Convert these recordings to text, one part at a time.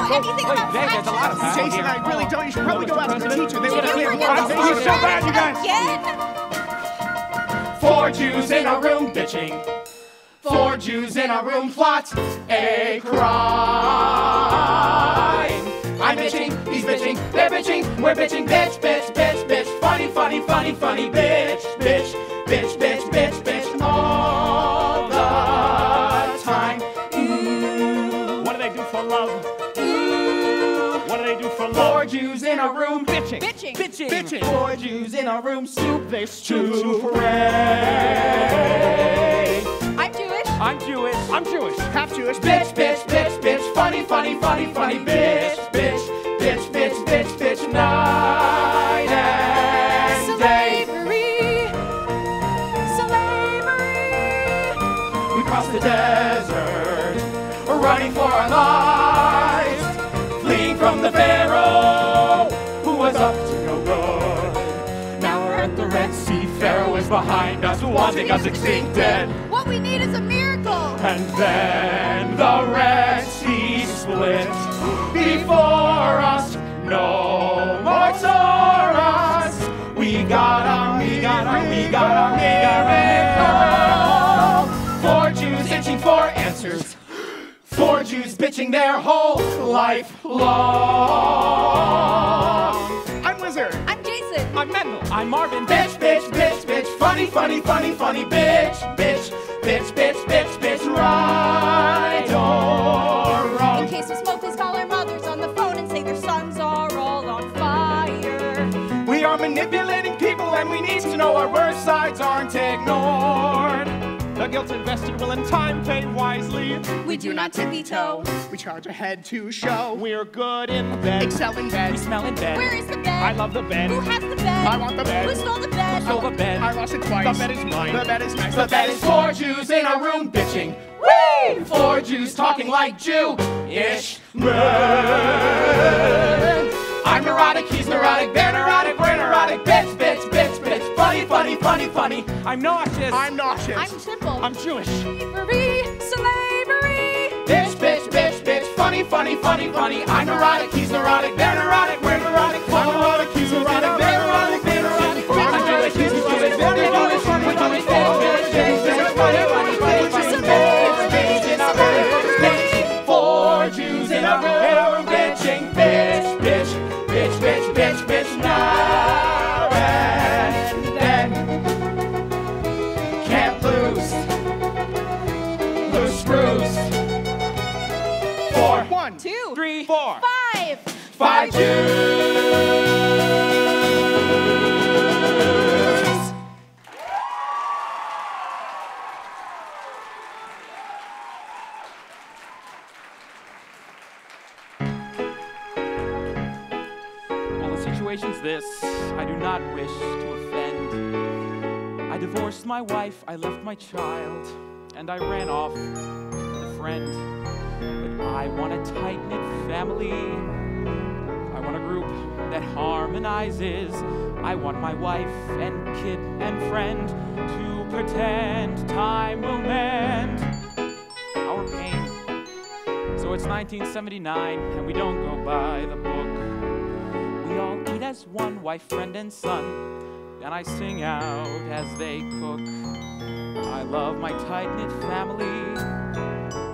know anything about fractions. There's a lot of people Jason, here. I really don't. You should probably go ask the teacher. They would have Did you cleared forget the the This is so bad, you guys. again? 4 Jews in a room bitching. 4 Jews in a room plot a crime. I'm bitching, he's bitching, they're bitching, we're bitching, bitch, bitch, bitch, bitch. Funny, funny, funny, funny, bitch, bitch, bitch, bitch, bitch, bitch, all the time. Ooh. What do they do for love? Ooh. What do they do for love? 4 Jews in a room bitching. Bitching. Bitching. 4 Jews in a room soup they to pray. I'm Jewish. I'm Jewish. I'm Jewish. Half Jewish. Bitch, bitch, bitch, bitch, funny, funny, funny, funny, bitch, bitch, bitch, bitch, bitch, bitch, night and day. Slavery. We crossed the desert, running for our lives, fleeing from the Pharaoh, who was up to no good. Now we're at the Red Sea, Pharaoh is behind us, wanting us extincted. What we need is a miracle. And then the Red Sea split before us. No more Taurus. We got our miracle. 4 Jews itching for answers. 4 Jews bitching their whole life long. I'm Wizard. I'm Jason. I'm Mendel. I'm Marvin. Bitch, bitch, bitch, bitch, funny, funny, funny, funny, bitch, bitch, bitch, bitch, bitch, bitch, right or wrong. In case we smoke, please call our mothers on the phone and say their sons are all on fire. We are manipulating people and we need to know our worst sides aren't ignored. The guilt invested will in time pay wisely. We do not tippy toe. We charge ahead to show. We're good in bed. Excel in bed. We smell in bed. Where is the bed? I love the bed. Who has the bed? I want the bed. Who stole the bed? Stole the bed. I lost it twice. The bed is mine. The bed is nice. The bed is 4 Jews in a room bitching. Woo! 4 Jews talking like Jew-ish men. I'm neurotic, he's neurotic, they're neurotic, we're neurotic. Bitch, bitch, bitch, bitch. Funny, funny, funny, funny. I'm nauseous. I'm nauseous. I'm simple. I'm Jewish. Slavery. Slavery. Bitch, bitch, bitch, bitch. Funny, funny, funny, funny. I'm neurotic, he's neurotic, they're neurotic, we're neurotic. I'm neurotic, he's neurotic, they're neurotic, we're neurotic. I'm Jewish, he's Jewish, they're Jewish, we're Jewish. Bitch, bitch, bitch, bitch, funny, funny, funny, funny. Bitch, bitch, in a room, bitch. 4 Jews in a room, bitching. Bitch, bitch, bitch, bitch, bitch, bitch. Now and then. Can't lose. Loose screws. 4, 1, 2, 3, 4. 5. 5 Jews. Well, the situation's this. I do not wish to offend. I divorced my wife, I left my child, and I ran off with a friend. But I want a tight-knit family. I want a group that harmonizes. I want my wife and kid and friend to pretend time will mend our pain. So it's 1979, and we don't go by the book. We all eat as one, wife, friend, and son, and I sing out as they cook. I love my tight-knit family.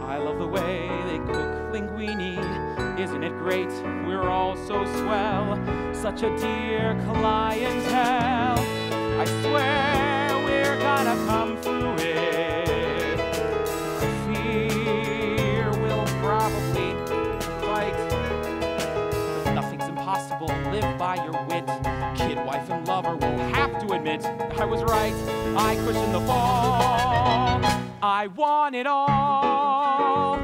I love the way they cook linguine. Isn't it great? We're all so swell. Such a dear clientele. I swear we're gonna come through it. Fear will probably fight. But nothing's impossible. Live by your wit. Kid, wife, and lover will have to admit I was right. I cushioned the fall. I want it all.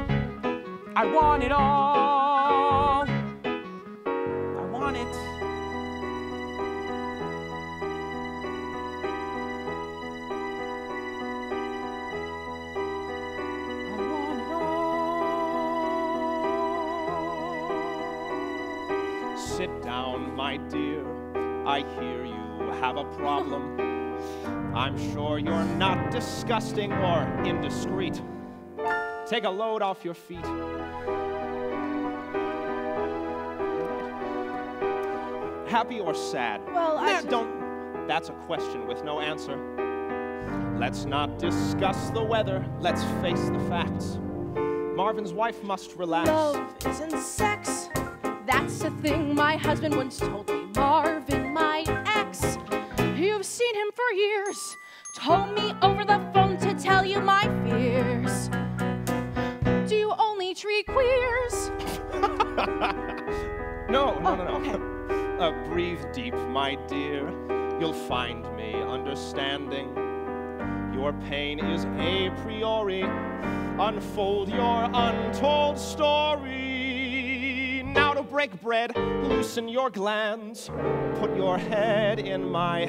I want it all. I want it. I want it all. Sit down, my dear. I hear you have a problem. I'm sure you're not disgusting or indiscreet. Take a load off your feet. Happy or sad? Well, That's a question with no answer. Let's not discuss the weather. Let's face the facts. Marvin's wife must relax. Love isn't sex. That's the thing my husband once told me. Marvin, my ex. You've seen him for years. Told me over the phone to tell you my fears. Do you only treat queers? No. Okay. Breathe deep, my dear. You'll find me understanding. Your pain is a priori. Unfold your untold story. Now to break bread, loosen your glands. Put your head in my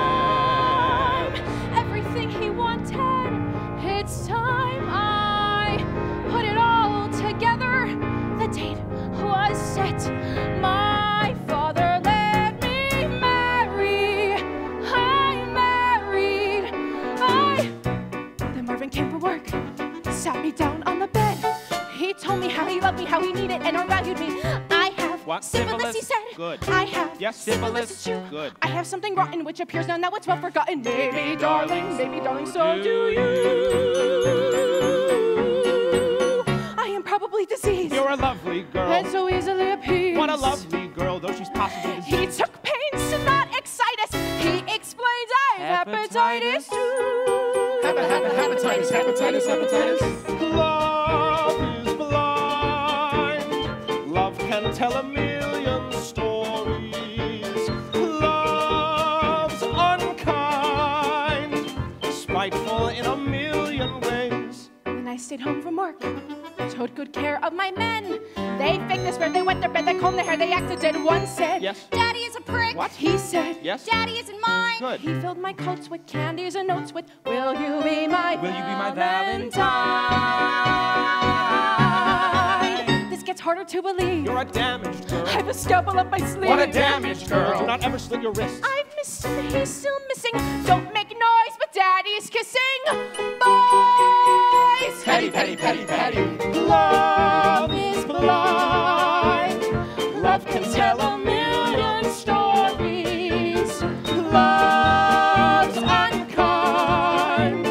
hand. Everything he wanted. It's time I put it all together. The date was set. My father let me marry. I married. Then Marvin came from work, sat me down on the bed. He told me how he loved me, how he needed and valued me. I have What? syphilis, he said. Good. I have Yes, syphilis, it's true. Good. I have something rotten which appears now it's well forgotten. Maybe, darling, so do you. I am probably diseased. You're a lovely girl. And so easily appeased. What a lovely girl, though she's possibly diseased. He took pains to not excite us. He explains I have hepatitis too. Hepatitis. Love is blind. Love can tell a million stories. Love's unkind, spiteful in a million ways. When I stayed home from work, took good care of my men. They faked the spread, they wet their bed, they combed their hair, they acted dead. One said, Yes. Daddy is a prick. What? He said, Yes. Daddy isn't mine. Good. He filled my coats with candies and notes with, Will you be my Valentine? This gets harder to believe. You're a damaged girl. I have a scalpel up my sleeve. What a damaged girl. Do not ever slit your wrists. I've missed him, he's still missing. Don't make noise, but Daddy's kissing. Boys! Petty. Love is blind. Love can tell a million stories. Love's unkind,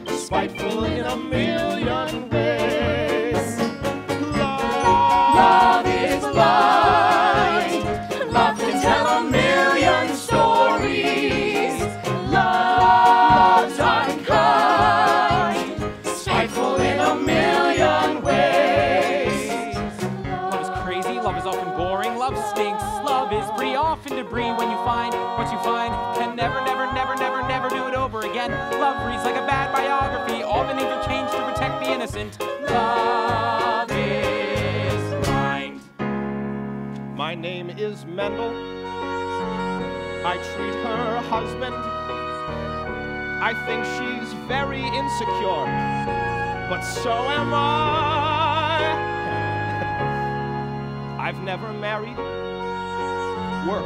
Spiteful in a million ways. Love is blind. Love can tell a million stories. Love's unkind, spiteful in a million ways. Love is crazy, love is often boring, love stinks. Love is pretty often debris when you find what you find. Can never do it over again. Love reads like a bad biography, all the names are changed to protect the innocent. Love is blind. My name is Mendel. I treat her husband. I think she's very insecure, but so am I. I've never married. Work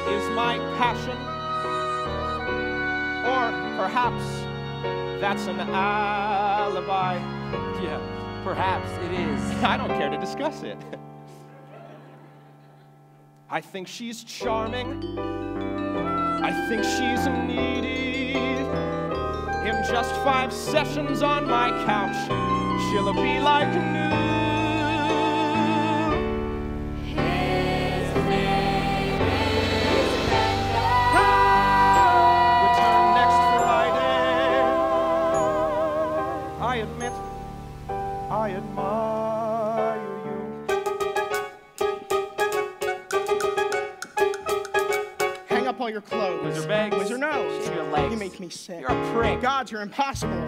is my passion. Or perhaps that's an alibi. Yeah, perhaps it is. I don't care to discuss it. I think she's charming. I think she's needy. In just 5 sessions on my couch, she'll be like new. His name is Return next Friday. I admit, I admire you. Hang up all your clothes. Wizard bags. Wizard nose. Shave your legs. You make me sick. You're a prick. Gods, you're impossible.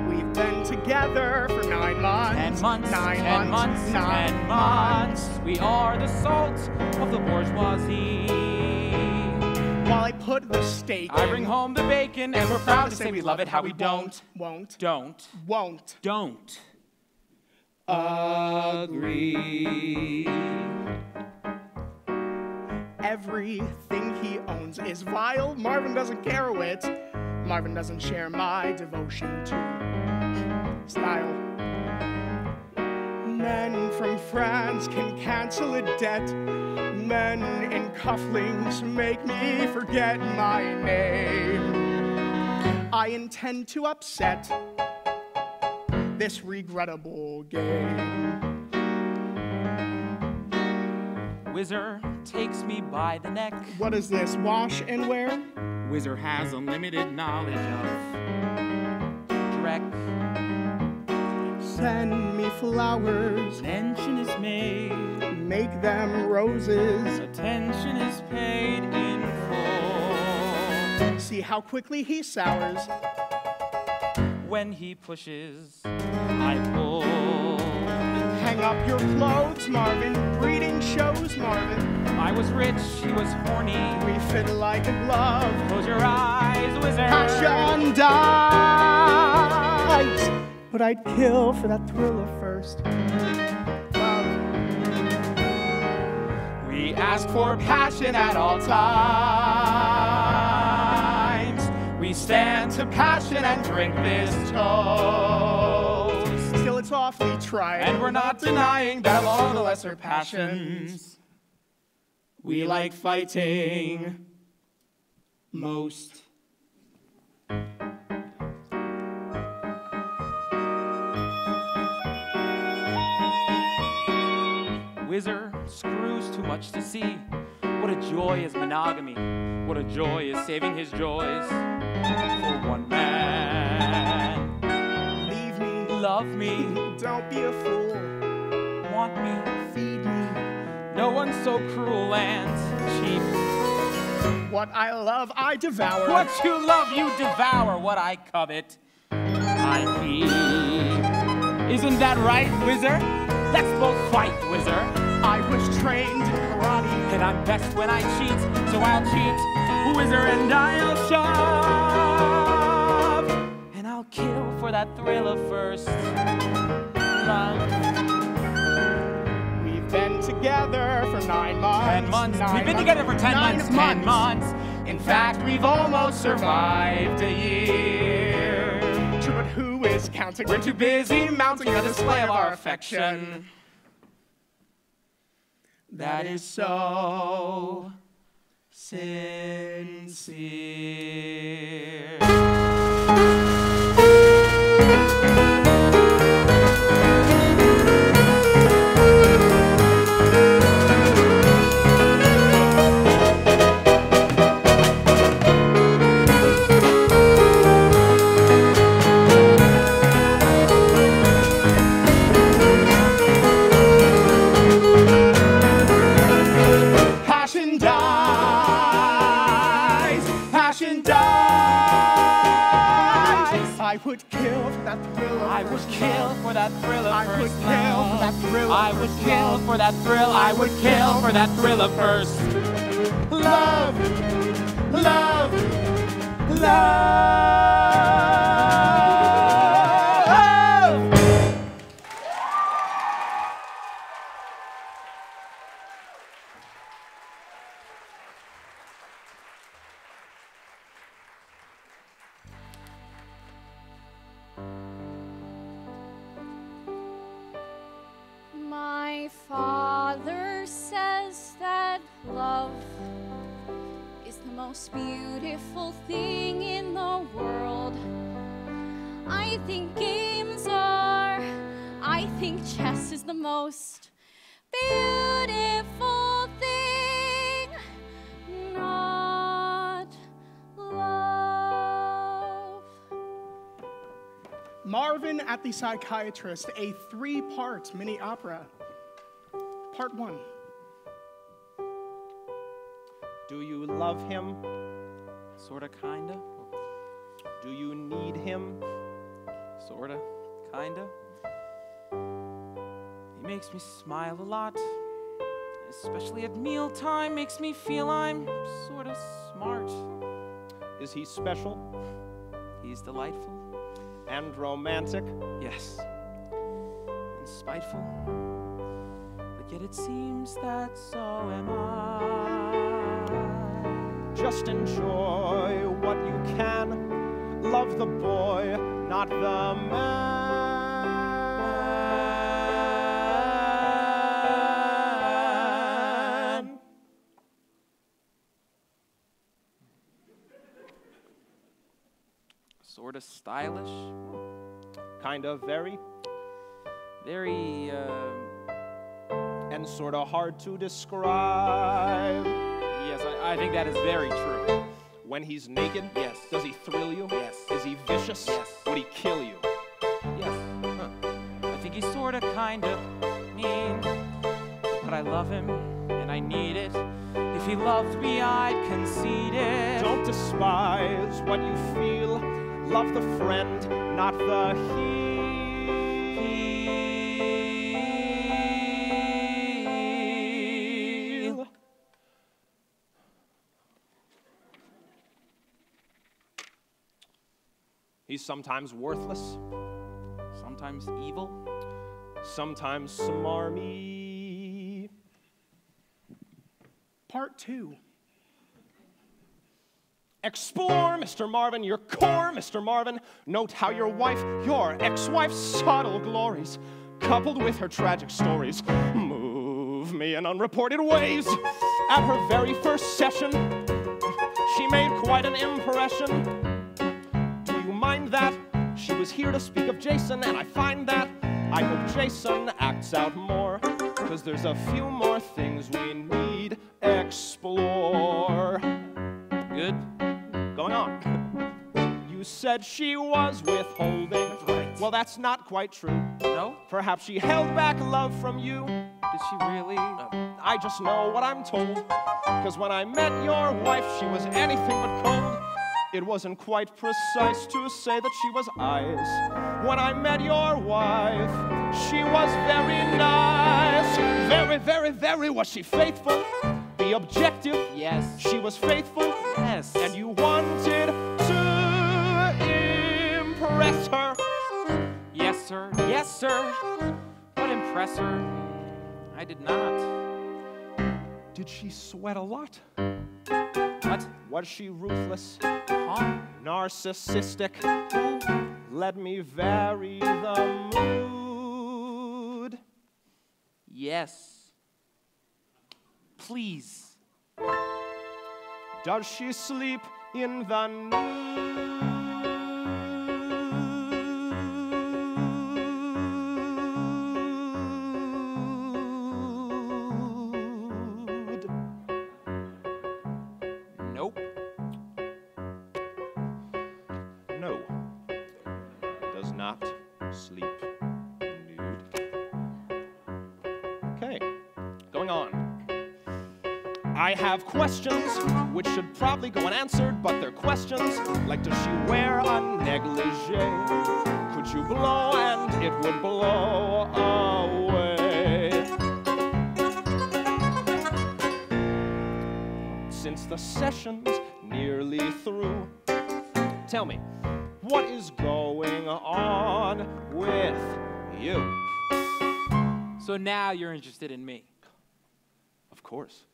We've been together for 9 months. 10 months, 9 10 months, 10 months. We are the salt of the bourgeoisie. While I put the steak I in, bring home the bacon, and we're proud to say we love it how we don't Won't. agree. Everything he owns is vile. Marvin doesn't care a whit. Marvin doesn't share my devotion to style. Men from France can cancel a debt. Men in cufflinks make me forget my name. I intend to upset this regrettable game. Whizzer takes me by the neck. What is this, wash and wear? Whizzer has unlimited knowledge of Drek. Send me flowers, Attention is made, make them roses. attention is paid in full. See how quickly he sours. When he pushes, I pull. Hang up your clothes, Marvin. Breeding shows, Marvin. I was rich, he was horny. We fit like a glove. Close your eyes, Whizzer. Passion dies. But I'd kill for that thriller first. Love. We ask for passion at all times. We stand to passion and drink this toast. Still, it's awfully tried. And we're not denying that of all the lesser passions, we like fighting most. Whizzer screws too much to see. What a joy is monogamy. What a joy is saving his joys for one man. Leave me. Love me, Don't be a fool. want me. Feed me. No one's so cruel and cheap. What I love, I devour. What you love, you devour. What I covet, I keep. Isn't that right, Whizzer? Let's both fight, Whizzer. I was trained in karate. And I'm best when I cheat, so I'll cheat, Whizzer, and I'll shove. And I'll kill for that thrill of first love. We've been together for 9 months. 10 months. We've been together for 10 months. 10 months. In fact, we've almost survived a year. True, but who is counting? We're too busy mounting a display of our affection. That is so sincere. Passion dies. Passion dies. I would kill for that thrill of I would first kill love. for that thrill of I would first kill for that love. thrill of I would first kill love. for that thrill. I would kill for that thrill of first Love. Love. love. My father says that love is the most beautiful thing in the world. I think games are. I think chess is the most beautiful thing. Not love. Marvin at the Psychiatrist, a 3-part mini opera. Part 1. Do you love him? Sorta, kinda. Do you need him? Sorta, kinda. He makes me smile a lot, especially at mealtime. Makes me feel I'm sorta smart. Is he special He's delightful, and romantic? yes, and spiteful. But yet it seems that so am I. Just enjoy what you can. Love the boy, not the man. Sort of stylish. Kind of very, Very, and sort of hard to describe. yes, I think that is very true. When he's naked, Yes. does he thrill you? Yes. Is he vicious? Yes. Would he kill you? Yes. I think he's sort of, kind of mean. But I love him, and I need it. If he loved me, I'd concede it. Don't despise what you feel. Love the friend, not the heel. He's sometimes worthless, Sometimes evil. sometimes smarmy. Part 2. Explore, Mr. Marvin, your core, Mr. Marvin. Note how your ex-wife's subtle glories, coupled with her tragic stories, move me in unreported ways. At her very first session, she made quite an impression. Do you mind that? She was here to speak of Jason, and I find that I hope Jason acts out more, 'cause there's a few more things we need explore. Good. Going on. You said she was withholding. Right. Well, that's not quite true. No? Perhaps she held back love from you. Did she really? I just know what I'm told. 'Cause when I met your wife, she was anything but cold. It wasn't quite precise to say that she was eyes. When I met your wife, she was very nice. Very, very, very was she faithful. Be objective. Yes. She was faithful. Yes. And you wanted to impress her. Yes, sir. Yes, sir. But impress her, I did not. Did she sweat a lot? What? Was she ruthless? Huh? Narcissistic? Let me vary the mood. Yes. Please. Does she sleep in the nude? Nope. No. Does not sleep nude. Okay. Going on. I have questions which should probably go unanswered, but they're questions like, does she wear a negligee? Could you blow and it would blow away? Since the session's nearly through, tell me, what is going on with you? So now you're interested in me. Of course.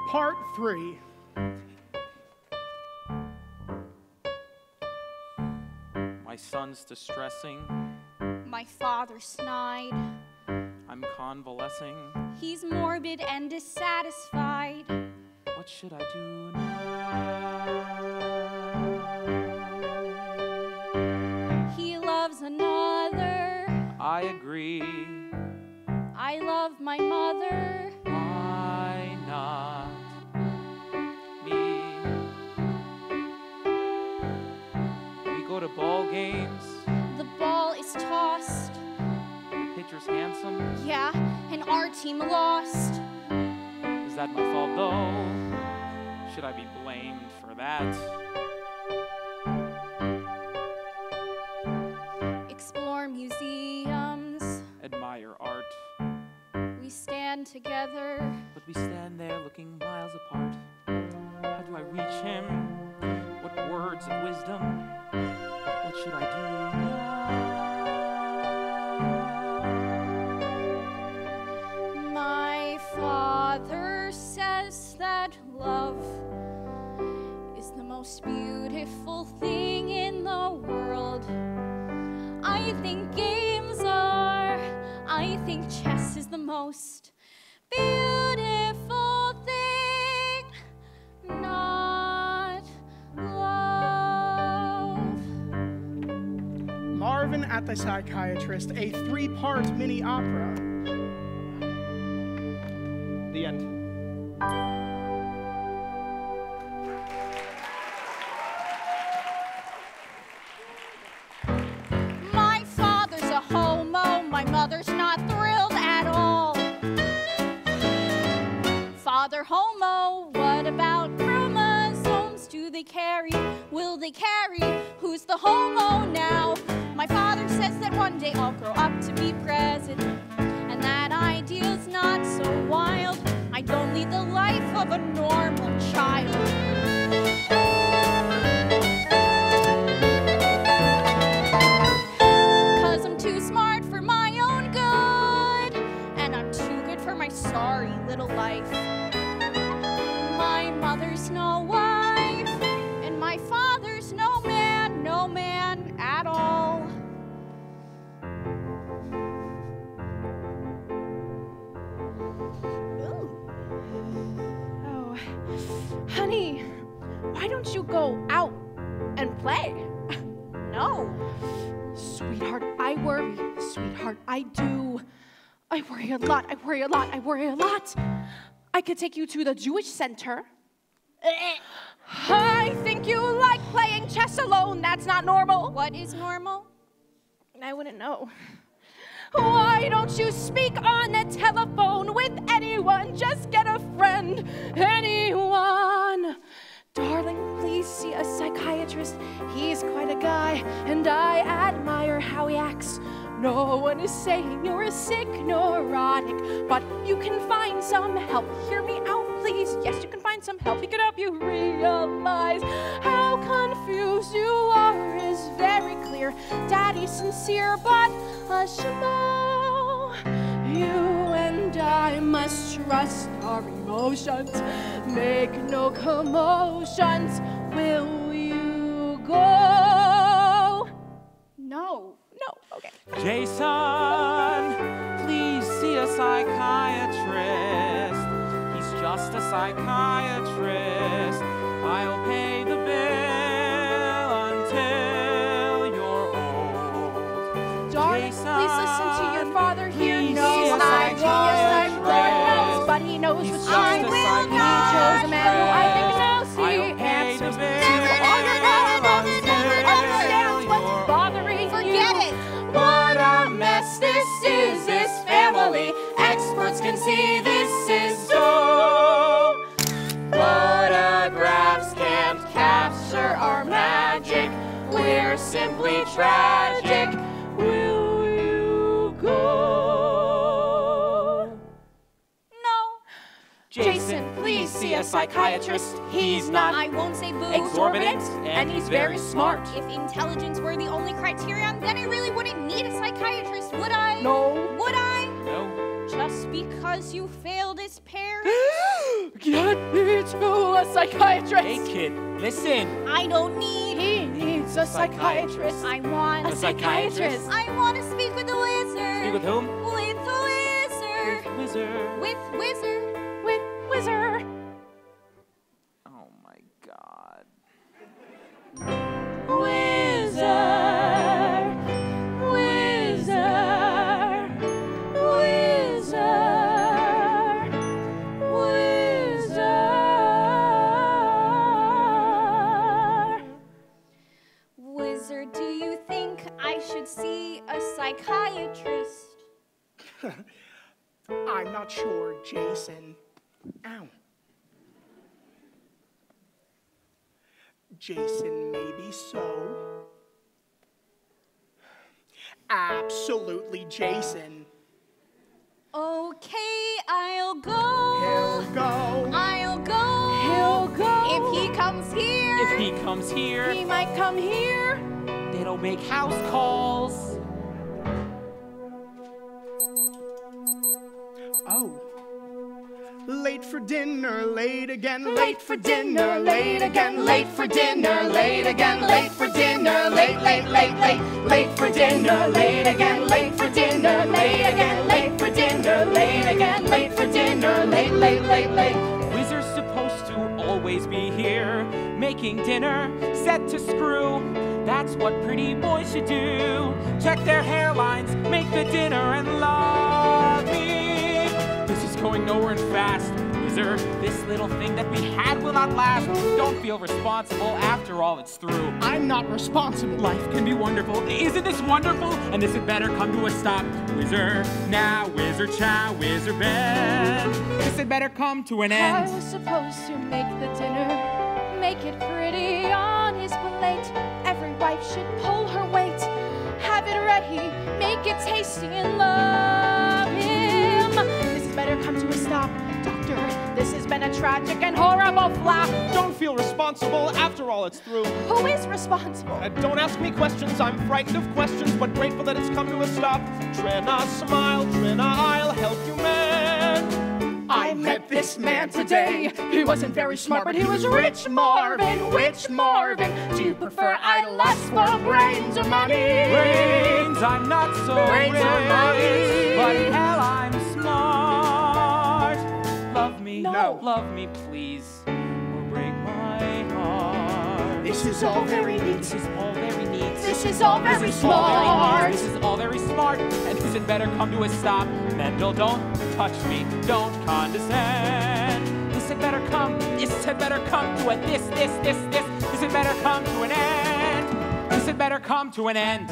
Part 3. My son's distressing. My father snide. I'm convalescing. He's morbid and dissatisfied. What should I do now? He loves another. I agree. I love my mother. Why not me? We go to ball games. The ball is tossed. The pitcher's handsome. Yeah, and our team lost. Is that my fault though? Should I be blamed for that? Explore museums. Admire art. We stand together. But we stand there looking miles apart. How do I reach him? What words of wisdom? What should I do now? My father says that love is the most beautiful thing in the world. I think games are. I think chess is the most beautiful thing, not love. Marvin at the Psychiatrist, a 3-part mini opera. The end. My father's a homo, my mother's not thrilled at all. Father homo, what about chromosomes? Do they carry? Will they carry? Who's the homo now? My father says that one day I'll grow up to be president, and that ideal's not so wild. I don't lead the life of a normal child. My sorry little life. My mother's no wife, and my father's no man at all. Ooh. Oh, honey, why don't you go out and play? No. Sweetheart, I worry. Sweetheart, I do. I worry a lot, I worry a lot, I worry a lot. I could take you to the Jewish Center. I think you like playing chess alone. That's not normal. What is normal? I wouldn't know. Why don't you speak on the telephone with anyone? Just get a friend, anyone. Darling, please see a psychiatrist. He's quite a guy, and I admire how he acts. No one is saying you're a sick neurotic, but you can find some help. Hear me out, please. Yes, you can find some help. He can help you realize how confused you are is very clear. Daddy's sincere, but a schmo. You and I must trust our emotions. Make no commotions. Will you go? No. No, okay. Jason, please see a psychiatrist. He's just a psychiatrist. I'll pay the bill until you're old. Darling, Jason, please listen to your father here. please No, see a I psychiatrist. Lord knows, but he knows He's what's just I a will not. He chose a man who I think knows the I'll pay answers the to bill all your problems. Never until understands what's you're bothering you. Forget it. What a mess this is, this family. Experts can see this is so. Photographs can't capture our magic. We're simply tragic. Will you go? No. Jason, please see a psychiatrist. He's not I won't say boo. exorbitant, and he's very smart. If intelligence were the only criterion, then I really wouldn't need a psychiatrist, would I? No. Would I? No. Just because you failed as parents? Get me to a psychiatrist. Hey, kid, listen. I don't need. He needs a psychiatrist. I want A psychiatrist. I want to speak with the wizard. Speak with whom? With the wizard. Wizard. With wizard. With wizard. Oh my God. Wizard. Wizard. Wizard. Wizard. Wizard, do you think I should see a psychiatrist? I'm not sure, Jason. Ow. Jason, maybe so. Absolutely, Jason. Okay, I'll go. He'll go. I'll go. He'll go. If he comes here. If he comes here, He might come here. they don't make house calls. Oh. Late for dinner, late again, Late for dinner, late again, late for dinner, late again, late for dinner, late, late, late, late, late for dinner, late again, late for dinner, late again, late for dinner, late again, late for dinner, late, late, late, late. Wizard's supposed to always be be here, making dinner, set to screw. That's what pretty boys should do. Check their hairlines, make the dinner, and love me. This is going nowhere and fast. Loser, this little thing that we had will not last. Don't feel responsible, after all it's through. I'm not responsible. Life can be wonderful, isn't this wonderful? And this had better come to a stop. Whizzer, now, whizzer, chow, whizzer, bend. This had better come to an end. I was supposed to make the dinner, make it pretty on his plate. Every wife should pull her weight, have it ready, make it tasty and love him. This had better come to a stop. Doctor, this has been a tragic and horrible flop. Don't feel responsible, after all it's through. Who is responsible? Don't ask me questions, I'm frightened of questions, but grateful that it's come to a stop. Trina, smile, Trina, I'll help you mend. I met this man today. He wasn't very smart, but he was rich Marvin. Which Marvin? Do you prefer idleness for brains or money? Brains, I'm not so Brains rich, or money? but hell, I'm smart. Love me, No. love me, please, or break my heart. This is all very neat. This is all very neat. This is all very This is all very smart. neat. This is all very smart, and this had better come to a stop. Mendel, don't touch me, don't condescend. This had better come to a this had better come to an end. This had better come to an end.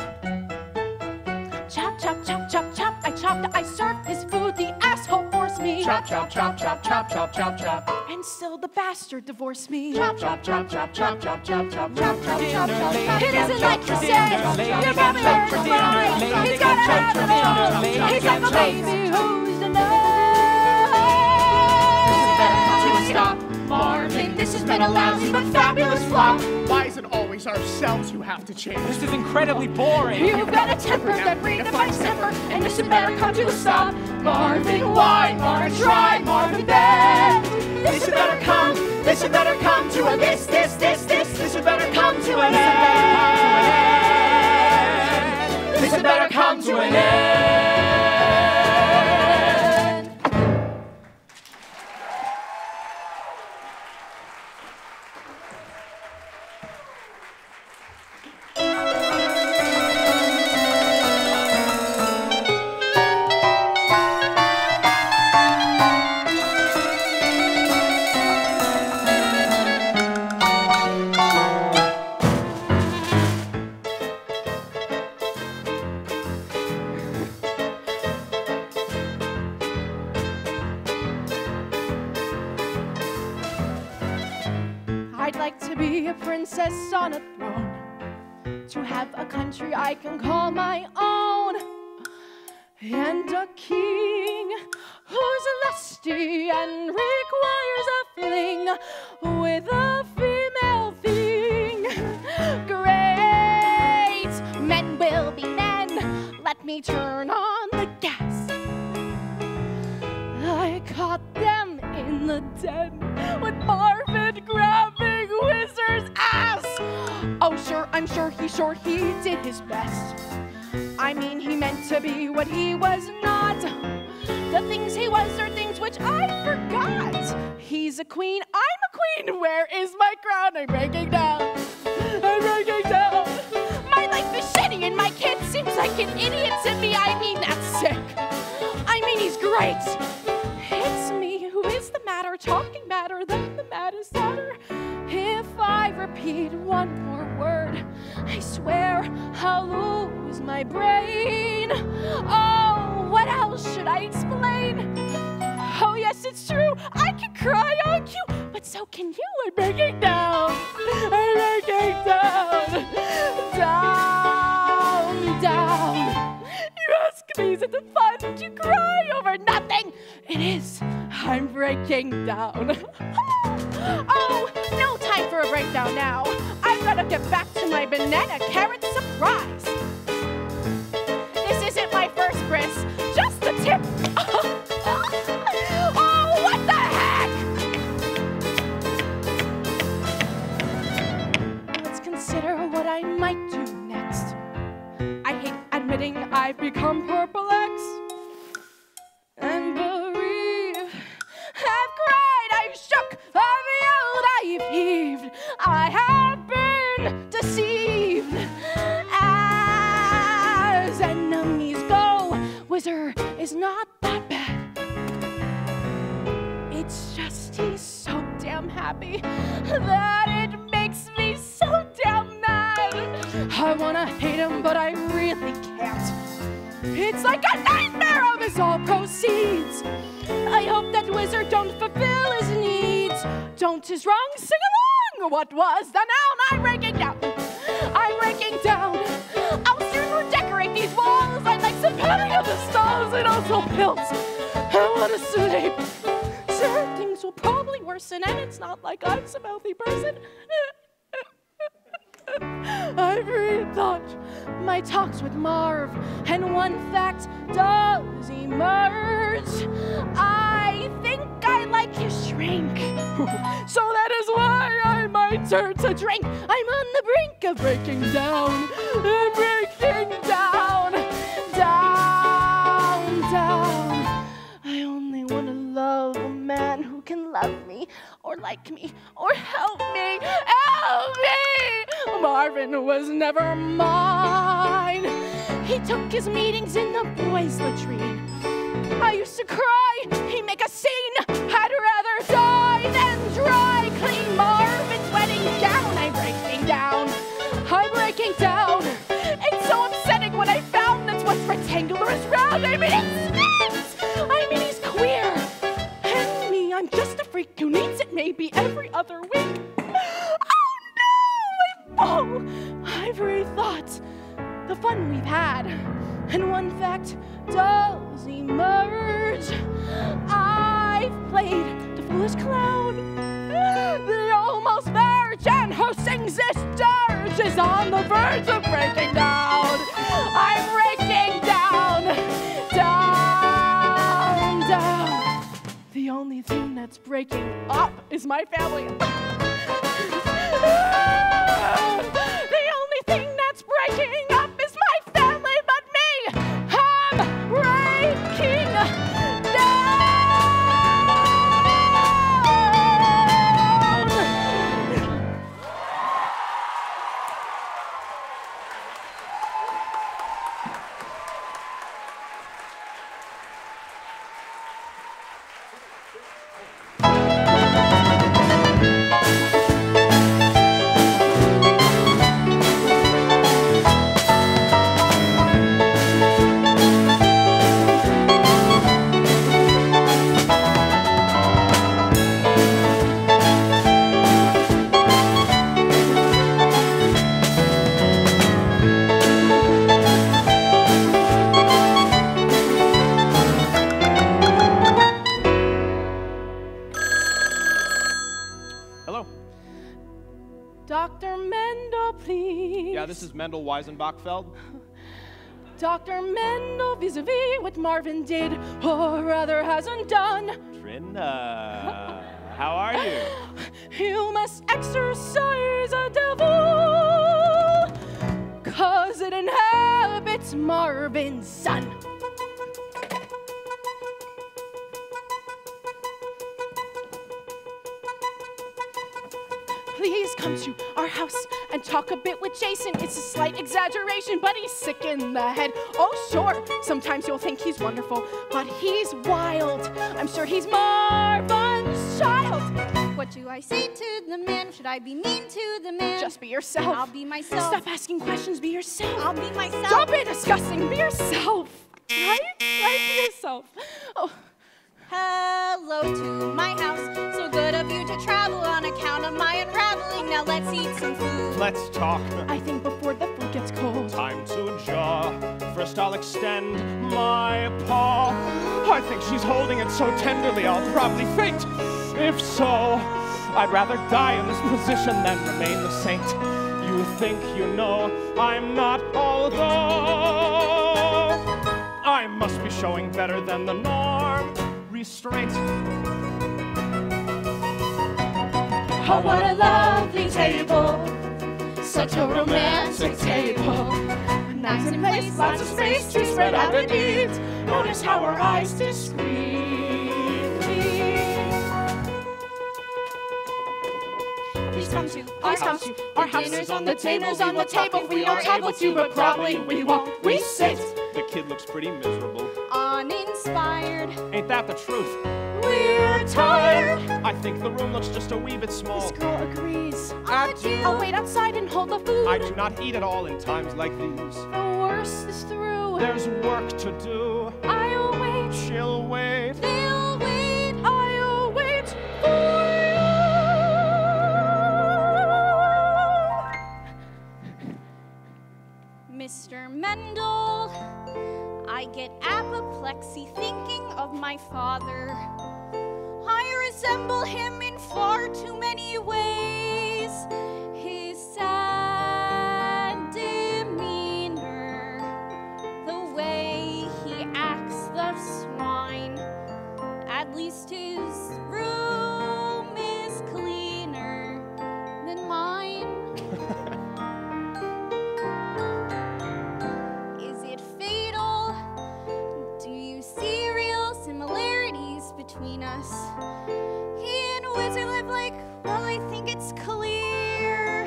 Chop, chop, chop, chop, chop. I chopped, I served his food. The asshole forced me. Chop, chop, chop, chop, chop, chop, chop, chop. And still the bastard divorced me. Chop, chop, chop, chop, chop, chop, chop, chop, chop, chop, Dinner chop, chop, lady, chop. It isn't like you dinner said. lady, You probably heard dinner him right. lady, He's got a dinner habit. lady, He's like a baby who's the nut. Stop, Marvin. This has been a lousy but fabulous flop. Why is it always ourselves who have to change? This is incredibly boring. You've got a temper that redefines temper, and this had better come to a stop. Marvin, why? Marvin, try. Marvin, bend. This had better come to a this had better come to an end. This had better come to an end. I'd like to be a princess on a throne, to have a country I can call my own, and a king who's lusty and requires a fling with a female thing. Great, men will be men. Let me turn on the gas. I caught them in the den with Marvin grabbing Whizzer's ass. Oh, sure, I'm sure he did his best. I mean, he meant to be what he was not. The things he was are things which I forgot. He's a queen, I'm a queen. Where is my crown? I'm breaking down. I'm breaking down. My life is shitty and my kid seems like an idiot to me. I mean, that's sick. I mean, he's great. It's me who is the matter, talking madder than the maddest sadder. If I repeat one more word, I swear I'll lose my brain. Oh, what else should I explain? Oh, yes, it's true, I can cry on cue, but so can you. I'm breaking down. I'm breaking down. Down, down. You ask me, is it fun to cry over nothing? It is. I'm breaking down. Oh, no time for a breakdown now. I've got to get back to my banana carrot surprise. This isn't my first bris, just the tip. Oh, what the heck? Let's consider what I might do next. I hate admitting I've become perplexed and bereaved. I've cried, I've shook, I've yelled, I've I have been deceived. As enemies go, Whizzer is not that bad. It's just he's so damn happy that it makes me so damn mad. I wanna hate him, but I really can't. It's like a nightmare of his all proceeds. I hope that Whizzer don't fulfill his needs. Don't is wrong, sing along. What was the noun? I'm breaking down. I'm breaking down. I'll soon redecorate these walls. I'd like some padding of the stalls and also pills. I want to sleep. Sure, things will probably worsen, and it's not like I'm some healthy person. I've rethought my talks with Marv, and one fact does emerge. I think I like his shrink, so that is why I might turn to drink. I'm on the brink of breaking down, breaking down, down, down. I only want to love a man who can love me, or like me, or help me, help me! Marvin was never mine. He took his meetings in the boys' latrine. I used to cry, he'd make a scene. I'd rather die than dry clean Marvin's wedding gown. I'm breaking down, I'm breaking down. It's so upsetting what I found. That's what's rectangular is round. I mean, it spins. I mean, he's queer. And me, I'm just a freak who needs it maybe every other week. Oh, I've rethought the fun we've had, and one fact does emerge. I've played the foolish clown, the almost virgin who sings this dirge is on the verge of breaking down. I'm breaking down, down, down. The only thing that's breaking up is my family. The only thing that's breaking up is my family, but me, I'm breaking down. Dr. Mendel, please. Yeah, this is Mendel Weisenbachfeld. Dr. Mendel, vis-a-vis what Marvin did, or rather hasn't done. Trinda, how are you? You must exorcise a devil, 'cause it inhabits Marvin's son. Please come to our house and talk a bit with Jason. It's a slight exaggeration, but he's sick in the head. Oh, sure, sometimes you'll think he's wonderful, but he's wild. I'm sure he's Marvin's child. What do I say to the man? Should I be mean to the man? Just be yourself. I'll be myself. Stop asking questions, be yourself. I'll be myself. Don't be disgusting, be yourself. Right? Right, be yourself. Oh. Hello to my house. So good of you to travel on account of my unraveling. Now let's eat some food. Let's talk. I think before the food gets cold. Time to jaw. First I'll extend my paw. I think she's holding it so tenderly I'll probably faint. If so, I'd rather die in this position than remain the saint. You think you know I'm not, although I must be showing better than the norm. Restraint. Oh, what a lovely table, such a romantic table. Nice in place, lots of space to spread out the deeds. Notice how our eyes discreetly. please come to Our house, our house is on the table. We will talk if we are able to, but probably we won't. We sit. The kid looks pretty miserable. uninspired. Ain't that the truth? We're tired. I think the room looks just a wee bit small. This girl agrees. I'll wait outside and hold the food. I do not eat at all in times like these. The worst is through. There's work to do. I'll wait. She'll wait. They'll wait. I'll wait for you. Mr. Mendel, I get apoplexy thinking of my father. I resemble him in far too many ways. His sad demeanor, the way he acts the swine. At least his room is cleaner than mine. Is it fatal? Do you see real similarities between us? He and Wizard live like, well, I think it's clear.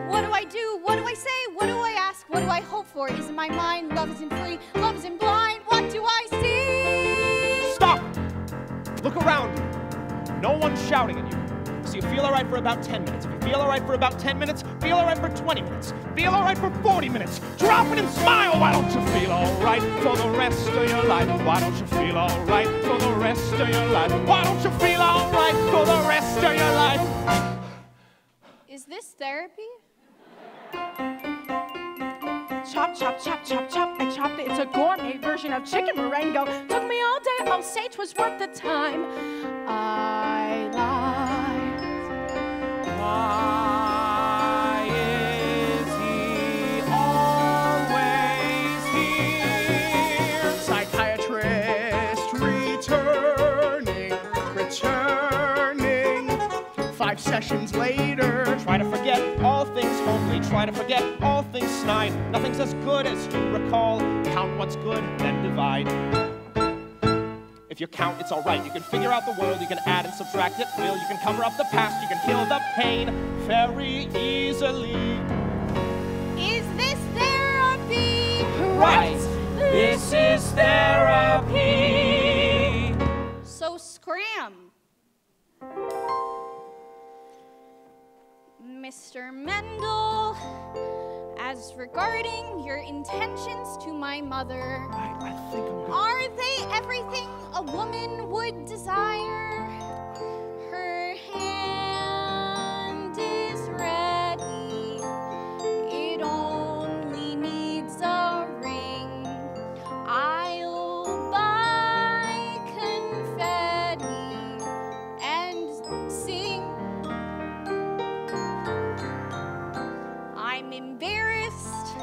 What do I do? What do I say? What do I ask? What do I hope for? Is in my mind, love isn't free, love isn't blind. What do I see? Stop! Look around you. No one's shouting at you. So you feel all right for about 10 minutes. If you feel all right for about 10 minutes, feel all right for 20 minutes. Feel all right for 40 minutes. Drop it and smile. Why don't you feel all right for the rest of your life? Why don't you feel all right for the rest of your life? Why don't you feel all right for the rest of your life? Is this therapy? Chop, chop, chop, chop, chop. I chopped it. It's a gourmet version of chicken Marengo. Took me all day. I'll say 'twas worth the time. I lied. Why is he always here? Psychiatrist returning. 5 sessions later. Try to forget all things homely. Try to forget all things snide. Nothing's as good as you recall. Count what's good, then divide. If you count, it's all right. You can figure out the world. You can add and subtract at will. You can cover up the past. You can heal the pain very easily. Is this therapy? Right. This is therapy. So scram. Mr. Mendel, as regarding your intentions to my mother, I think I'm... are they everything a woman would desire? Her hand is ready. It only needs a ring. I'll buy confetti and sing. I'm embarrassed.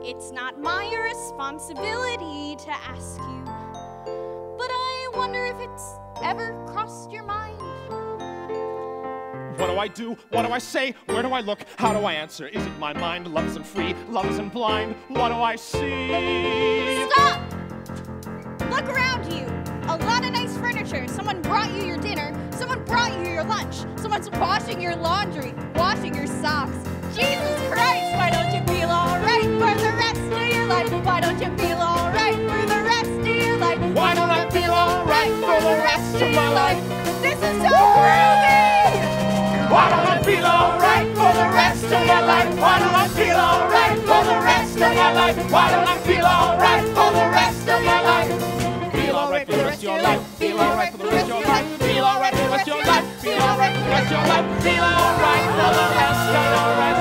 It's not my responsibility to ask you, but I wonder if it's ever crossed your mind. What do I do? What do I say? Where do I look? How do I answer? Is it my mind? Love isn't free. Love isn't blind. What do I see? Stop! Look around you. A lot of nice furniture. Someone brought you your dinner. Someone brought you your lunch. Someone's washing your laundry, washing your socks. Jesus Christ, why don't you feel all right for the rest of your life? Why don't you feel all right for the rest of your life? Why don't I feel all right for the rest of my life? This is so groovy! Why don't I feel all right for the rest of my life? Why don't I feel all right for the rest of my life? Why don't I feel all right for the rest of my life? Feel all right for the rest of your life. Feel all right for the rest of your life. Feel all right for the rest of your life. Feel all right for the rest of your life. Feel all right for the rest of your life.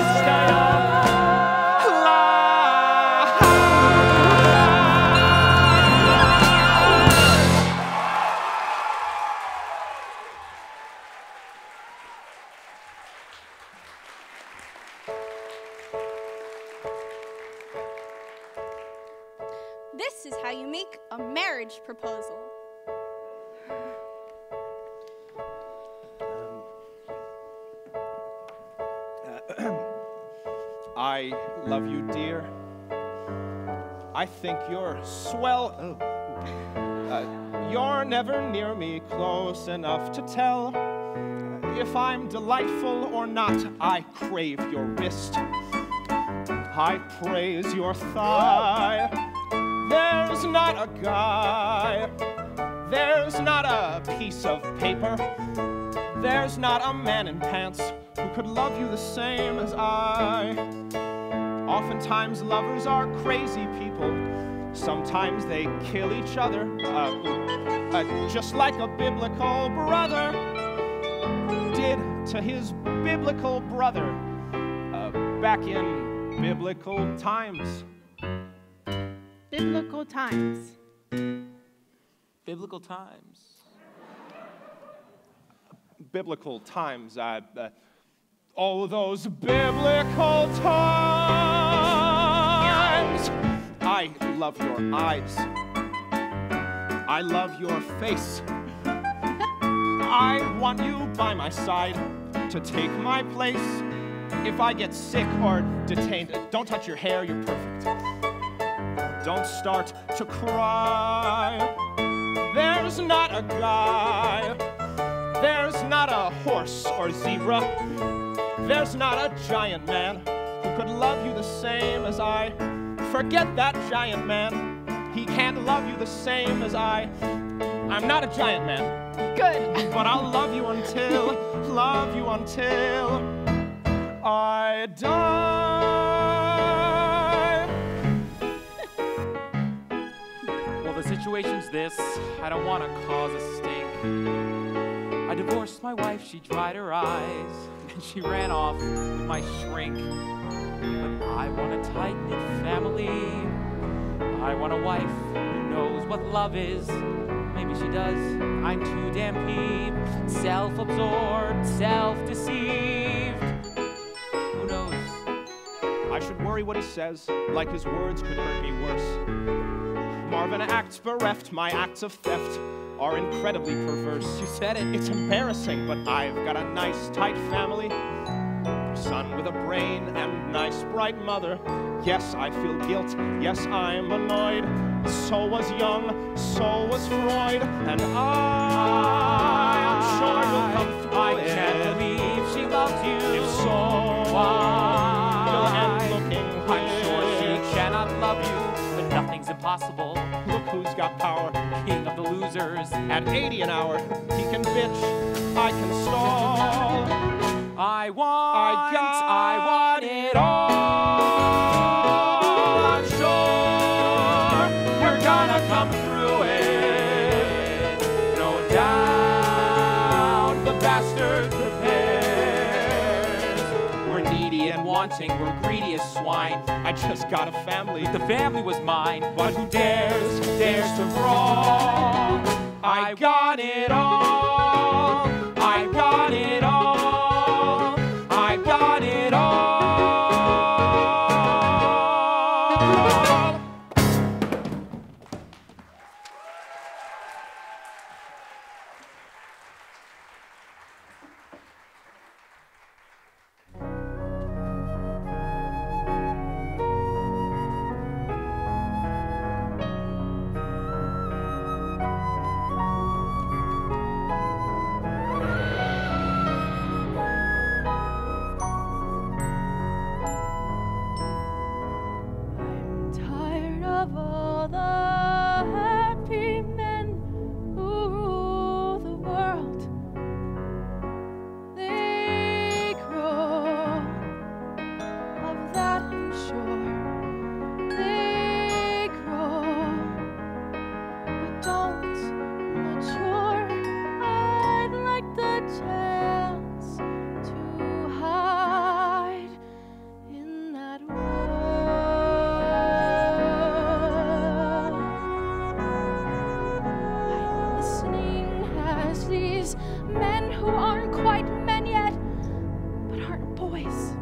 This is how you make a marriage proposal. I love you, dear. I think you're swell. You're never near me, close enough to tell. if I'm delightful or not, I crave your wrist. I praise your thigh. There's not a guy, there's not a piece of paper, there's not a man in pants who could love you the same as I. Oftentimes lovers are crazy people. Sometimes they kill each other, just like a biblical brother did to his biblical brother back in biblical times. Biblical times. Biblical times. Biblical times. All those biblical times. I love your eyes. I love your face. I want you by my side to take my place. If I get sick or detained, don't touch your hair, you're perfect. Don't start to cry. There's not a guy. There's not a horse or zebra. There's not a giant man who could love you the same as I. Forget that giant man. He can't love you the same as I. I'm not a giant man. Good. But I'll love you until I die. Well, the situation's this. I don't want to cause a stink. I divorced my wife, she dried her eyes, and she ran off with my shrink. But I want a tight-knit family. I want a wife who knows what love is. Maybe she does. I'm too damn peeved, self-absorbed, self-deceived. Who knows? I should worry what he says, like his words could hurt me worse. Marvin acts bereft, my acts of theft are incredibly perverse. You said it. It's embarrassing, but I've got a nice, tight family. Son with a brain and nice, bright mother. Yes, I feel guilt. Yes, I'm annoyed. So was Jung, so was Freud, and I'm sure you'll come through I it. can't believe she loves you. If so, why? and looking I'm sure she rich. cannot love you, but nothing's impossible. Look who's got power. King of the losers. At 80 an hour, he can bitch, I can stall. I want it all. I'm sure you're gonna come through it. No doubt the bastard prepares. We're needy and wanting, we're greedy as swine. I just got a family. The family was mine, but who dares to wrong? I got it all. I got it all. I got it all. I'm tired of all the happy men who rule the world. They grow, of that I'm sure. They grow, but don't mature. I'd like the chance to hide in that world. I'm listening as these men who aren't quite men yet, but aren't boys,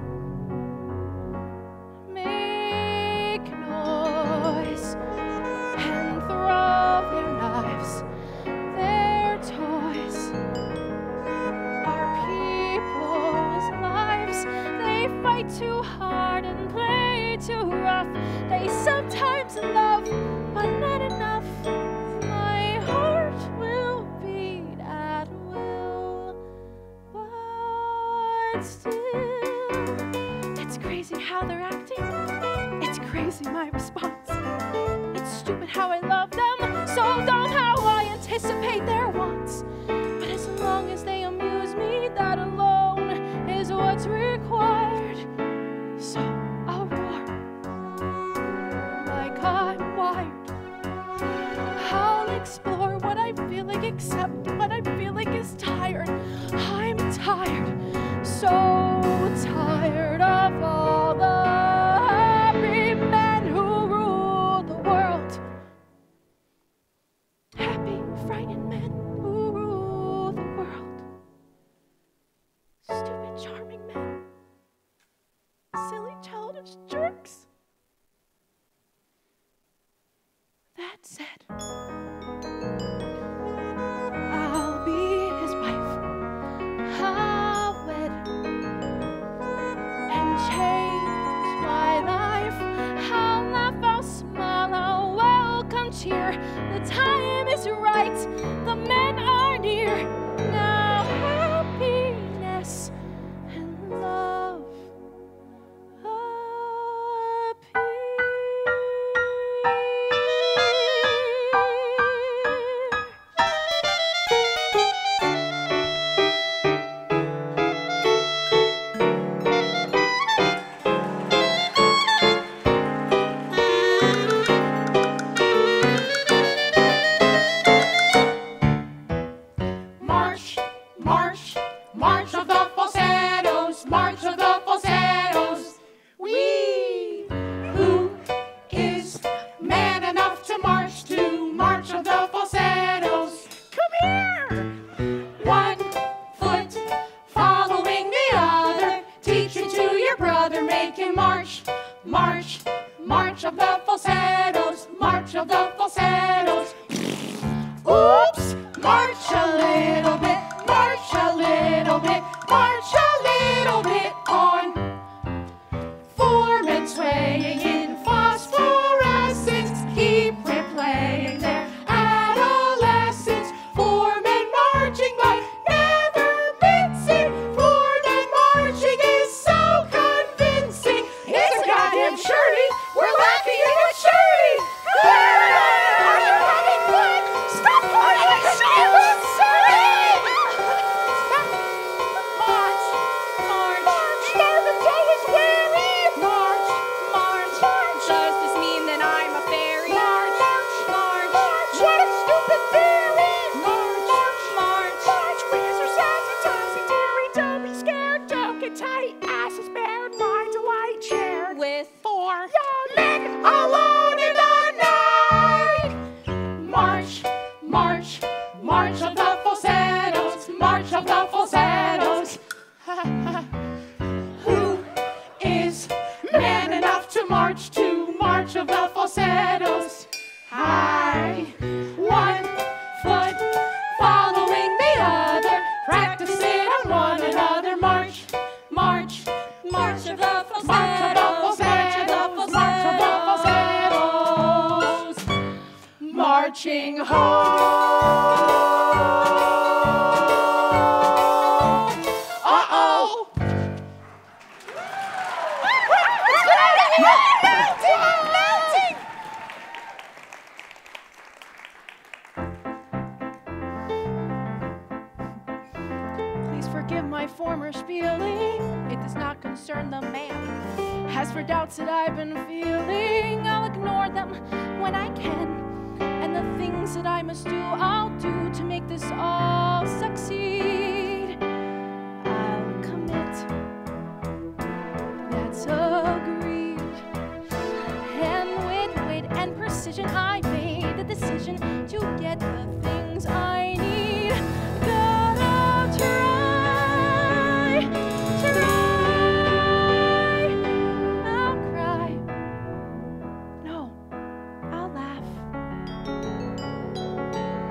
make noise and throw their knives, their toys. Our people's lives, they fight too hard and play too rough. They sometimes love, but not enough. My heart will beat at will, but It's crazy how they're acting. It's crazy my response. It's stupid how I love them. So dumb how I anticipate their wants. But as long as they amuse me, that alone is what's required. So I'll roar like I'm wired. I'll explore what I feel like, accept what I feel like is tired. I'm tired, so tired of all the happy men who rule the world. Happy, frightened men who rule the world. Stupid, charming men. Silly, childish jerks. That said, I'll be his wife. I'll wed and change my life. I'll laugh, I'll smile, I'll welcome cheer. The time is right, the men are near. Now happiness and love March, march, march of the falsettos, march of the falsettos. We, who is man enough to march to march of the falsettos? Come here! One foot following the other, teach it to your brother, make him march, march, march of the falsettos, march of the falsettos. Oops! March a little bit, march a little bit, march a little bit on. Foremen swaying in phosphorescence, keep replaying their adolescence. Foremen marching by, never mincing. Foremen marching is so convincing. It's a goddamn surety, we're lacking in maturity. Are you having fun? Stop pulling my shoes! March, march, Marvin's always weary. March, march, Does this mean that I'm a fairy? march, march, march. What a stupid theory! March, march, march. Wheels are sassy, tossy, teary. Don't be scared, don't get tight. Ass is bared, my delight shared. With Four young men alone in the night. March, march, march of the falsettos, march of the falsettos. Who is man enough to march to march of the falsettos? I, one foot following the other, practice it on one another. March, march, march of the march of the falsettos, march of the falsettos, marching home. Uh-oh! Please forgive my former spieling. It does not concern the man. As for doubts that I've been feeling, I'll ignore them when I can. And the things that I must do, I'll do to make this all succeed. I'll commit. That's agreed. And with wit and precision, I made the decision to get the things I need. Gotta try. I'll cry. No, I'll laugh.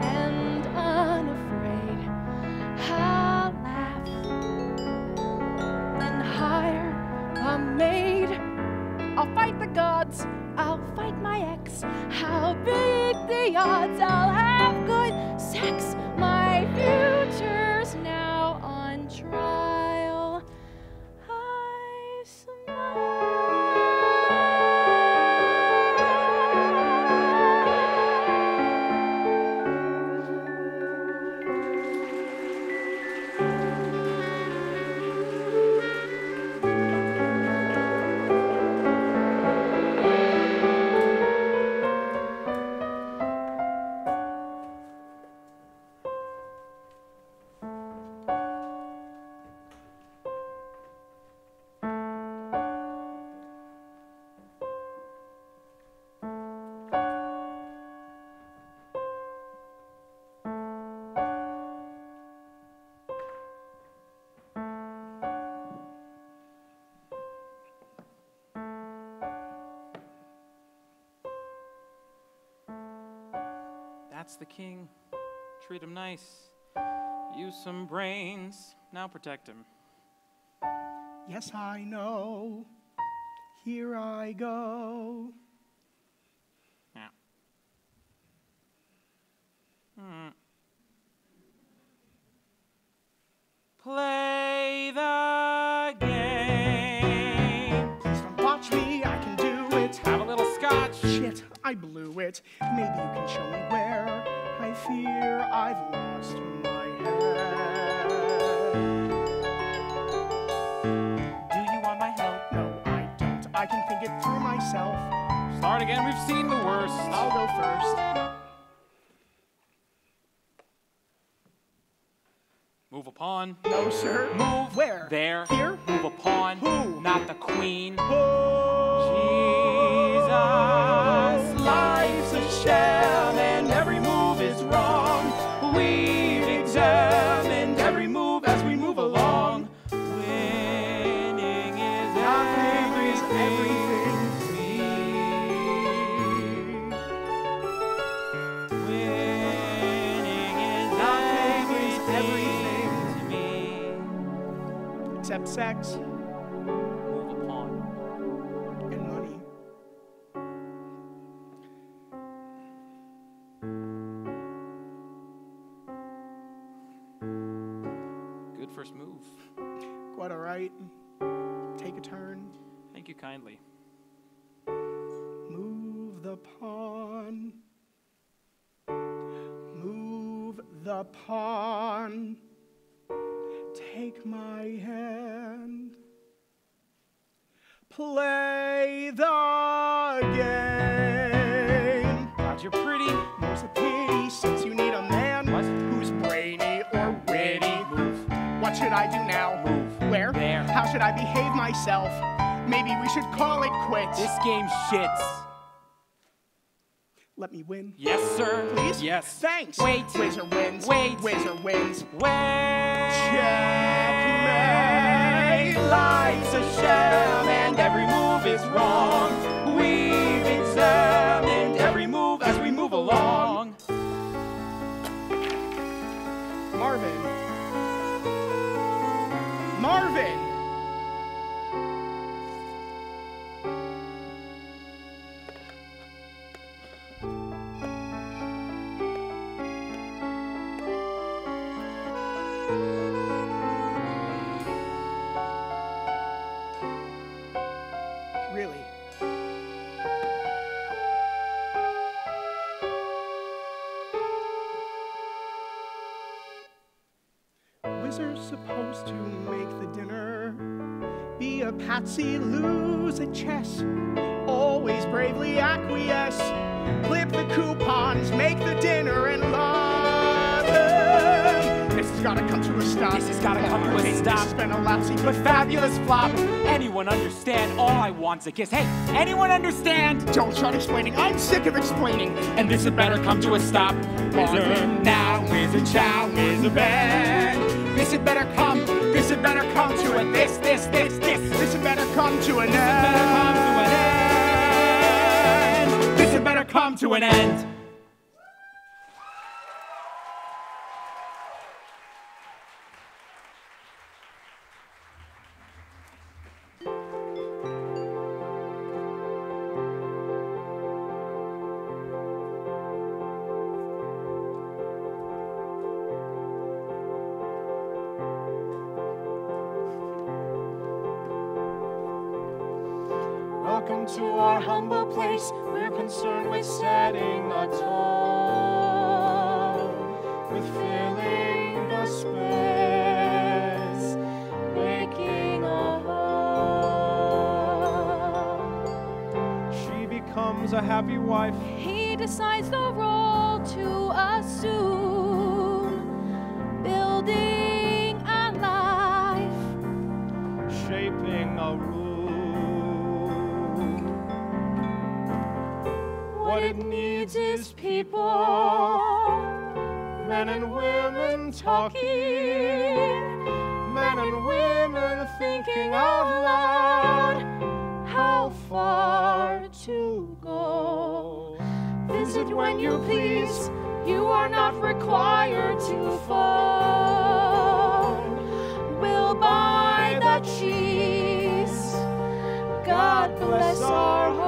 And unafraid, I'll laugh. Then hire a maid. I'll fight the gods. I'll fight my ex. How big the odds? I'll have good sex. My future's now on trial. That's the king. Treat him nice. Use some brains. Now protect him. Yes, I know. Here I go. Yeah. Play the game. Please don't watch me, I can do it. Have a little scotch. Shit, I blew it. Maybe you can show me where. I fear I've lost my head. Do you want my help? No, I don't. I can think it through myself. Start again, we've seen the worst. I'll go first. Move a pawn. No, sir. Move. Where? There. Here? Move a pawn. Who? Not the queen. Oh, Jesus, life's a sham and every move is wrong. We've examined every move as we move along. Winning is everything to me. Winning is everything to me. except sex Move a pawn. and money. Good first move. Quite all right. Take a turn. Thank you kindly. Move the pawn. Move the pawn. Take my hand. Play the game. God, you're pretty. More's a pity since you need a man What? who's brainy or witty. Move. What should I do now? Move. Where? There. How should I behave myself? Maybe we should call it quits. This game shits. Let me win. Yes, sir. Please? Yes. Thanks. Wait. Wizard wins. Wait. Wizard wins. Wait. Checkmate. Life's a sham and every move is wrong. We've examined every move as we move along. Marvin. Marvin. Really? Wizard's supposed to make the dinner, be a patsy, lose at chess, always bravely acquiesce, clip the coupons, make the dinner, and love him. This has gotta come to a stop. This has gotta come to a This stop. has been a lousy But fabulous flop. Anyone understand? All I want's a kiss. Hey, anyone understand? Don't start explaining. I'm sick of explaining. And this had better come to a stop. Wizard now, wizard chow, wizard bang. This had better come to it. This had better come to an This had better come to an end. This had better come to an end. Welcome to our humble place. We're concerned with setting a tone, with filling the space, making a home. She becomes a happy wife. He decides the role to assume, building a life. Shaping a room. What it needs is people, men and women talking, men and women thinking out loud. How far to go? Visit when you please, You are not required to phone. We'll buy the cheese. God bless our home.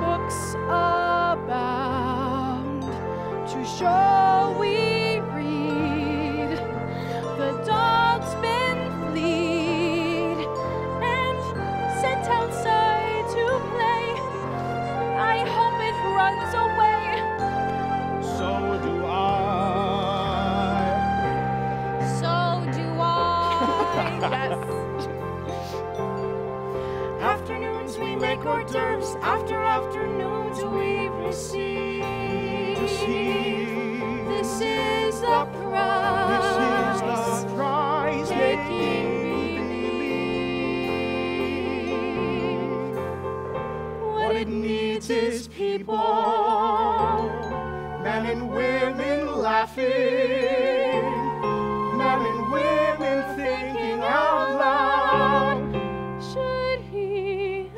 Books abound to show we read. The dogs been fleed and sent outside to play. I hope it runs away. So do I. So do I. Yes. Afternoons we make hors d'oeuvres. After afternoons we receive. This is the prize. This is the prize Making believe. what it needs is people. Men and women laughing. Men and women thinking out loud. Should he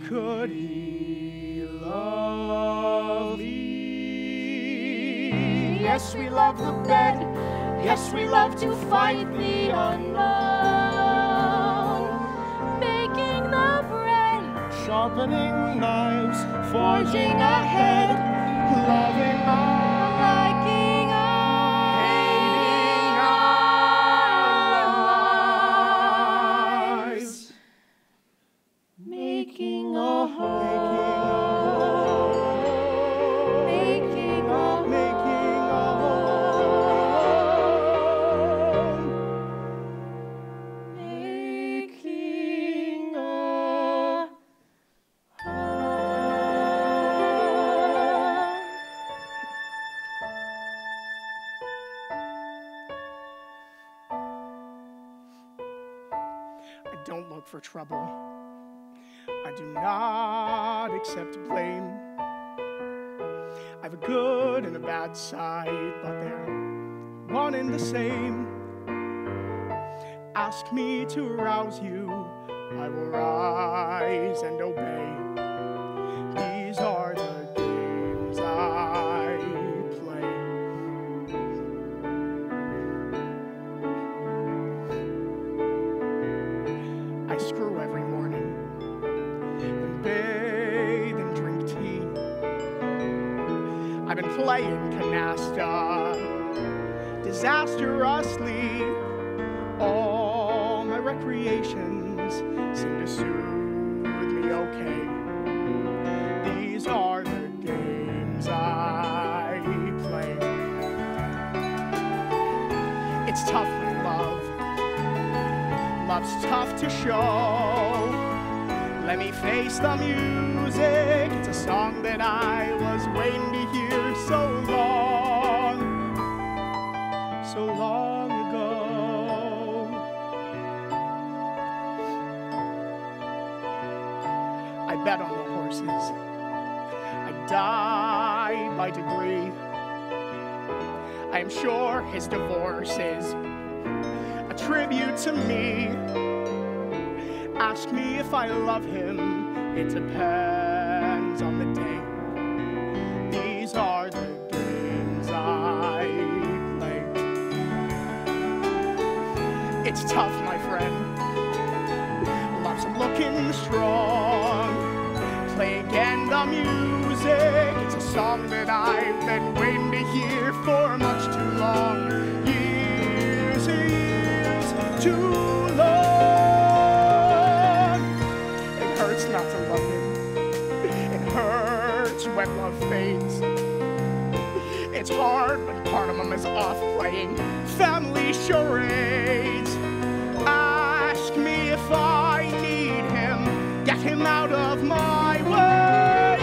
Could he love me? Yes, we love the bed. Yes, we love to fight the unknown. Baking the bread, Sharpening knives, forging ahead, loving liking hating our lives, making a home. Making a home. Making a I don't look for trouble. I do not accept blame. I have a good and a bad side, but they're one and the same. Ask me to arouse you, I will rise and obey. These are the games I play. I screw every morning, then bathe and drink tea. I've been playing canasta disastrously. All my recreations seem to soothe me okay. These are the games I play. It's tough with love. Love's tough to show. Let me face the music. It's a song that I was waiting to hear so long ago. I bet on the horses. I die by degree. I am sure his divorce is a tribute to me. Ask me if I love him, it depends on the day. These are the games I play. It's tough, my friend. Love's looking strong. Play again the music. It's a song that I've been waiting to hear for much too long. Years and years too long. It hurts not to love him. It hurts when love fades. It's hard when part of him is off playing family charades. Ask me if I need him. Get him out of my way.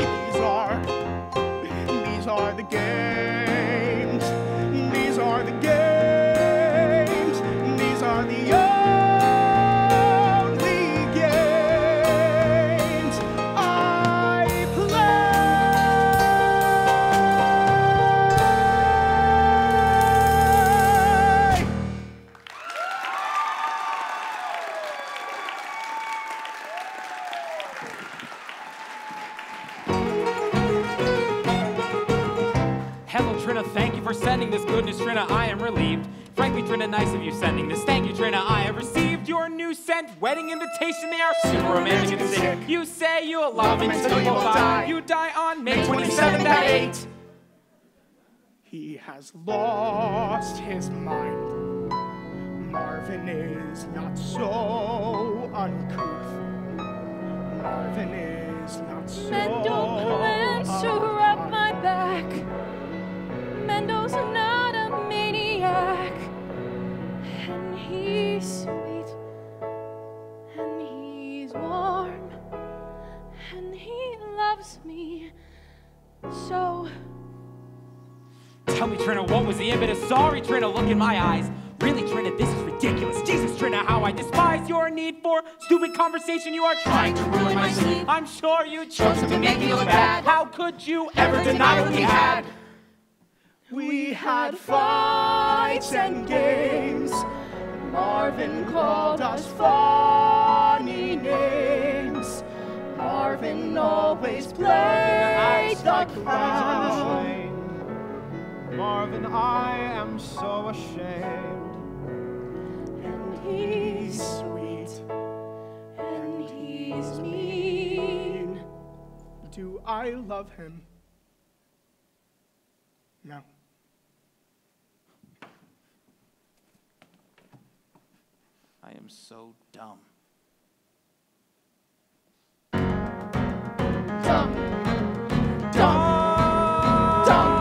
These are the games. These are the games. These are the only games I play. sending this goodness, Trina, I am relieved. Frankly, Trina, nice of you sending this. Thank you, Trina, I have received your new sent wedding invitation. They are super romantic and sick. You say you'll love until you will die. You die on May 27th at 8. He has lost his mind. Marvin is not so uncouth. Marvin is not so Mendo plans to rub my back. Mendo's not a maniac. And he's sweet. And he's warm. And he loves me so. Tell me, Trina, what was the impetus? Sorry, Trina, look in my eyes. Really, Trina, this is ridiculous. Jesus, Trina, how I despise your need for stupid conversation. You are trying to ruin my sleep. I'm sure you chose to make me look bad. How could you ever deny what we had? We had fights and games. Marvin called us funny names. Marvin always played the clown. Marvin, I am so ashamed. And he's sweet. And he's mean. Do I love him? No. I am so dumb. Dumb. Dumb. Dumb.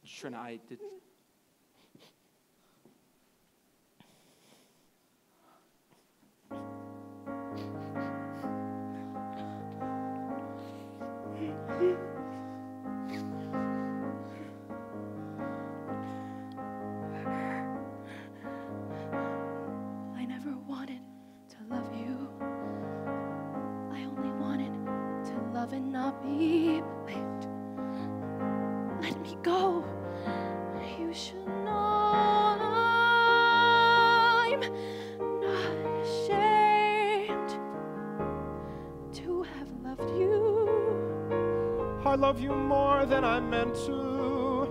Trina, I did. I never wanted to love you. I only wanted to love and not be blamed. Let me go. You should know I'm not ashamed to have loved you. I love you more than I meant to.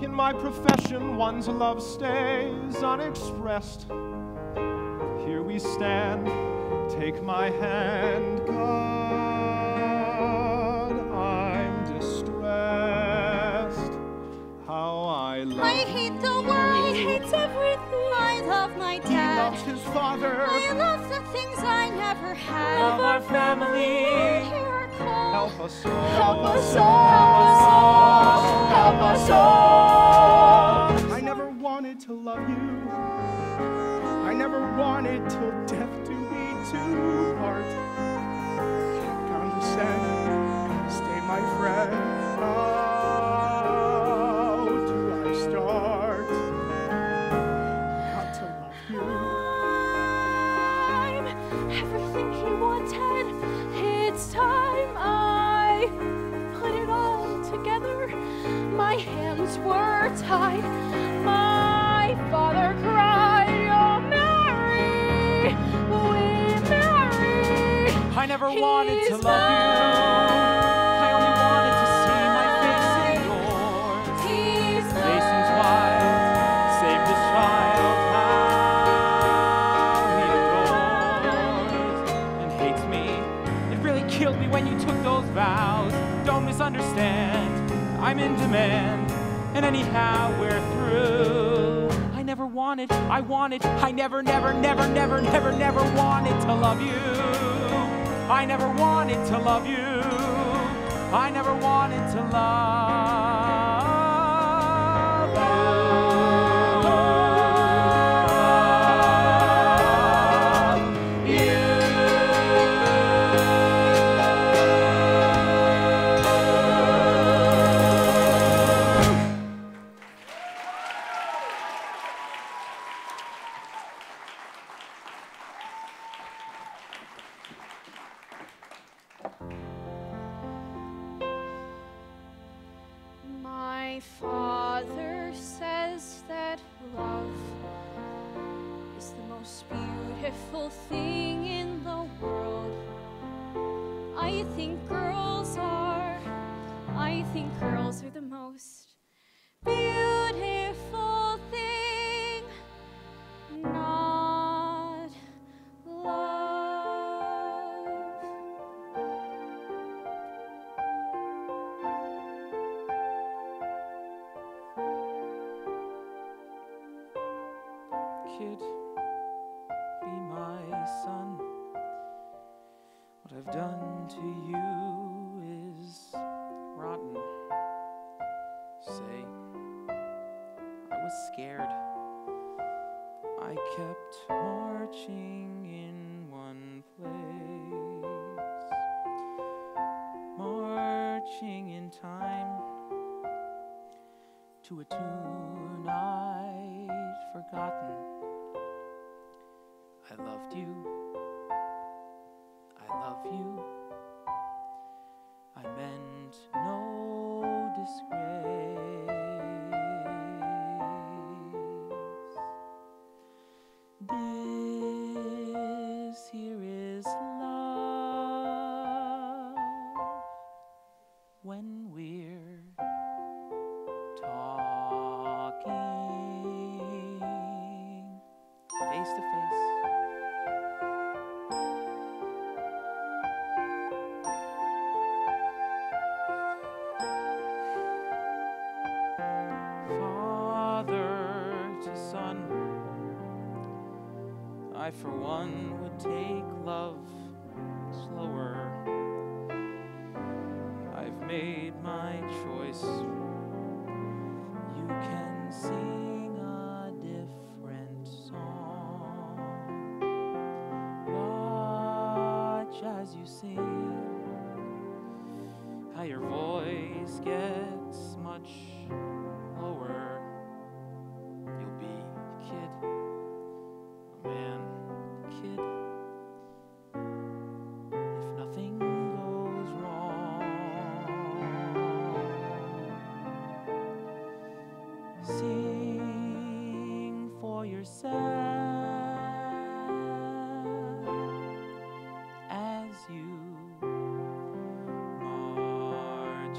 In my profession, one's love stays unexpressed. Here we stand, take my hand, God, I'm distressed. How I love I hate the world. He hates everything. I love my He dad. loves his father. I love the things I never had. Love our family. Here are cold. help us all. Help us all. Help us all. I never wanted to love you. I never wanted till death do we two part. Condescend, stay my friend. How do I start not to love you? I'm everything he wanted. It's time I put it all together. My hands were tied. My father cried, "Oh, Mary, we marry." I never wanted to He's love you. I only wanted to see my face in yours. He's Mason's wild, saved his child. How he adores and hates me. It really killed me when you took those vows. Don't misunderstand. I'm in demand. And anyhow, we're through. I never wanted, I never wanted to love you. I never wanted to love you. I never wanted to love you. My father says that love is the most beautiful thing in the world. I think girls are the most beautiful thing not love. Kid, be my son. What I've done to you is rotten. Say, I was scared. I kept marching in one place, marching in time to a tune I'd forgotten. I loved you. I love you. I meant no disgrace. This here is love when we're talking face to face. I, for one, would take love slower. I've made my choice. You can sing a different song. Watch as you sing, how your voice gets much lower. You'll be a kid, a man. Kid, if nothing goes wrong, sing for yourself as you march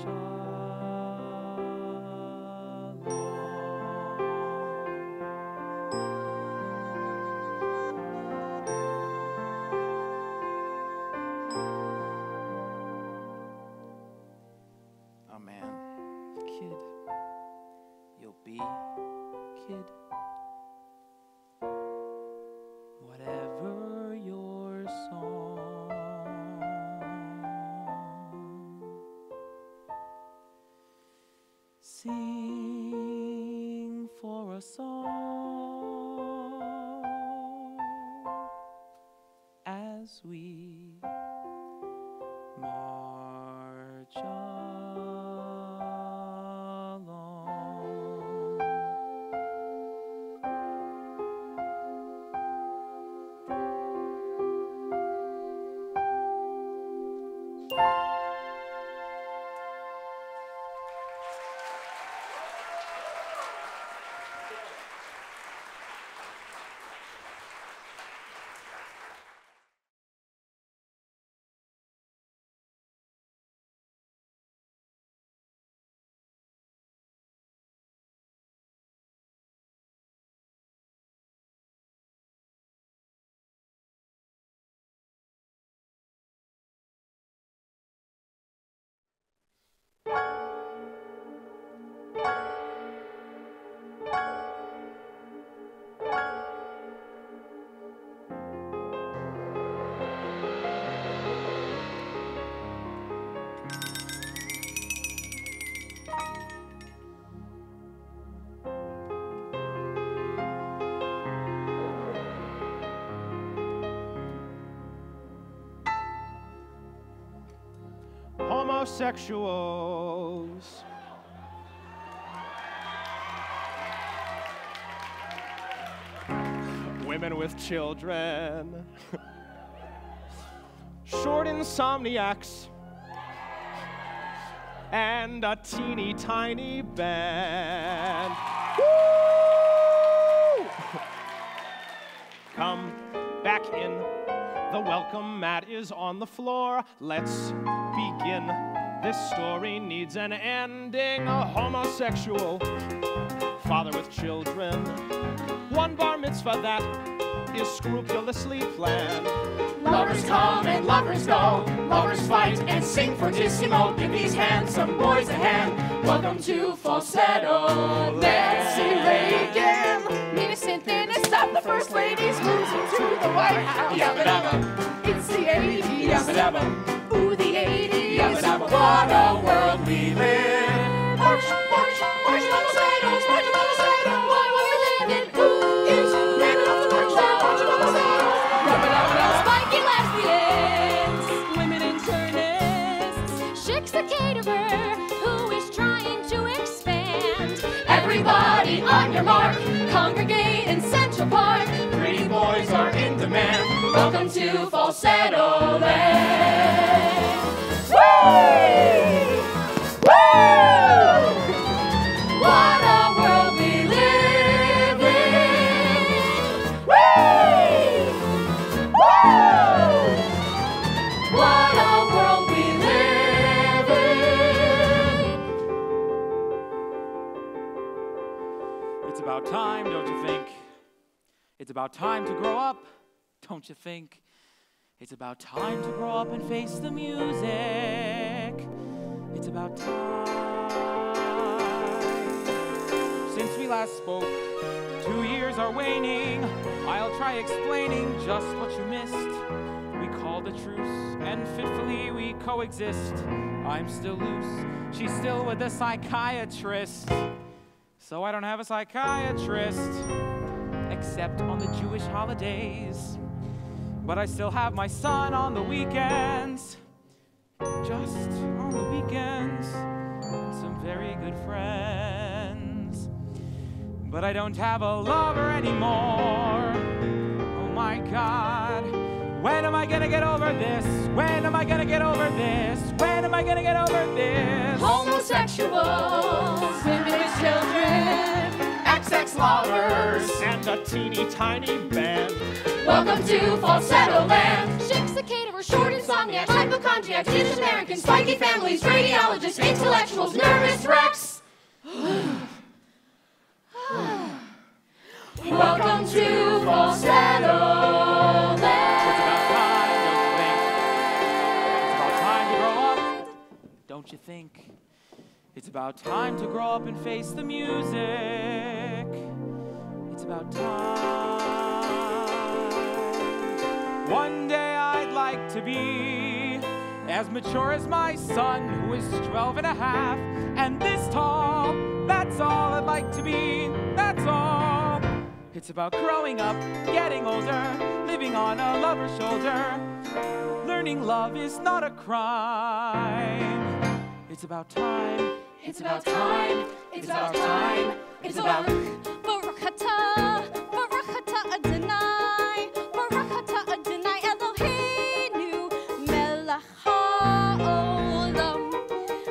a man, kid, you'll be kid. Whatever your song, sing for us all as we march along. Homosexuals. Women with children. Short insomniacs. And a teeny tiny band. Woo! Come back in The welcome mat is on the floor. Let's begin. This story needs an ending. A homosexual father with children. One bar mitzvah that is scrupulously planned. Lovers come and lovers go. Lovers fight and sing fortissimo. Give these handsome boys a hand. Welcome to Falsetto. Let's see Reagan. Innocent, thinnest of the first ladies moves into the White House. Yabba dabba. It's the 80s. Yabba dabba. Ooh, the 80s. Yabba dabba. What a world we live. March, march, march, Falsettos. March, Falsettos. What we live in. Ooh, is landing off the march down. March, Falsettos. Yabba dabba dabba. Spiky lesbians, women internists, Shik's the caterer who is trying to expand. Everybody on your mark. Congregate in Central Park. Pretty boys are in demand. Welcome to Falsetto Land. Woo! Woo! What a world we live in. Woo! Woo! What a world we live in. It's about time, don't you think? It's about time to grow up, don't you think? It's about time to grow up and face the music. It's about time. Since we last spoke, 2 years are waning. I'll try explaining just what you missed. We called a truce, and fitfully we coexist. I'm still loose, she's still with a psychiatrist. So I don't have a psychiatrist, except on the Jewish holidays. But I still have my son on the weekends, just on the weekends, and some very good friends. But I don't have a lover anymore. Oh my God, when am I gonna get over this? When am I gonna get over this? When am I gonna get over this? Homosexuals, women with children, XX lovers. And a teeny tiny band. Welcome to Falsetto Land. Shik's the caterer, short insomniacs, hypochondriacs, Jewish Americans, Spiky families, radiologists, intellectuals, nervous wrecks. Welcome to Falsetto Land. Don't you think? It's about time to grow up and face the music. It's about time. One day I'd like to be as mature as my son, who is 12 and a half, and this tall. That's all I'd like to be. That's all. It's about growing up, getting older, living on a lover's shoulder. Learning love is not a crime. It's about time. It's about time. It's about time. It's about Barakata, Barakata Adonai, Barakata Adonai Eloheinu, Melech haolam,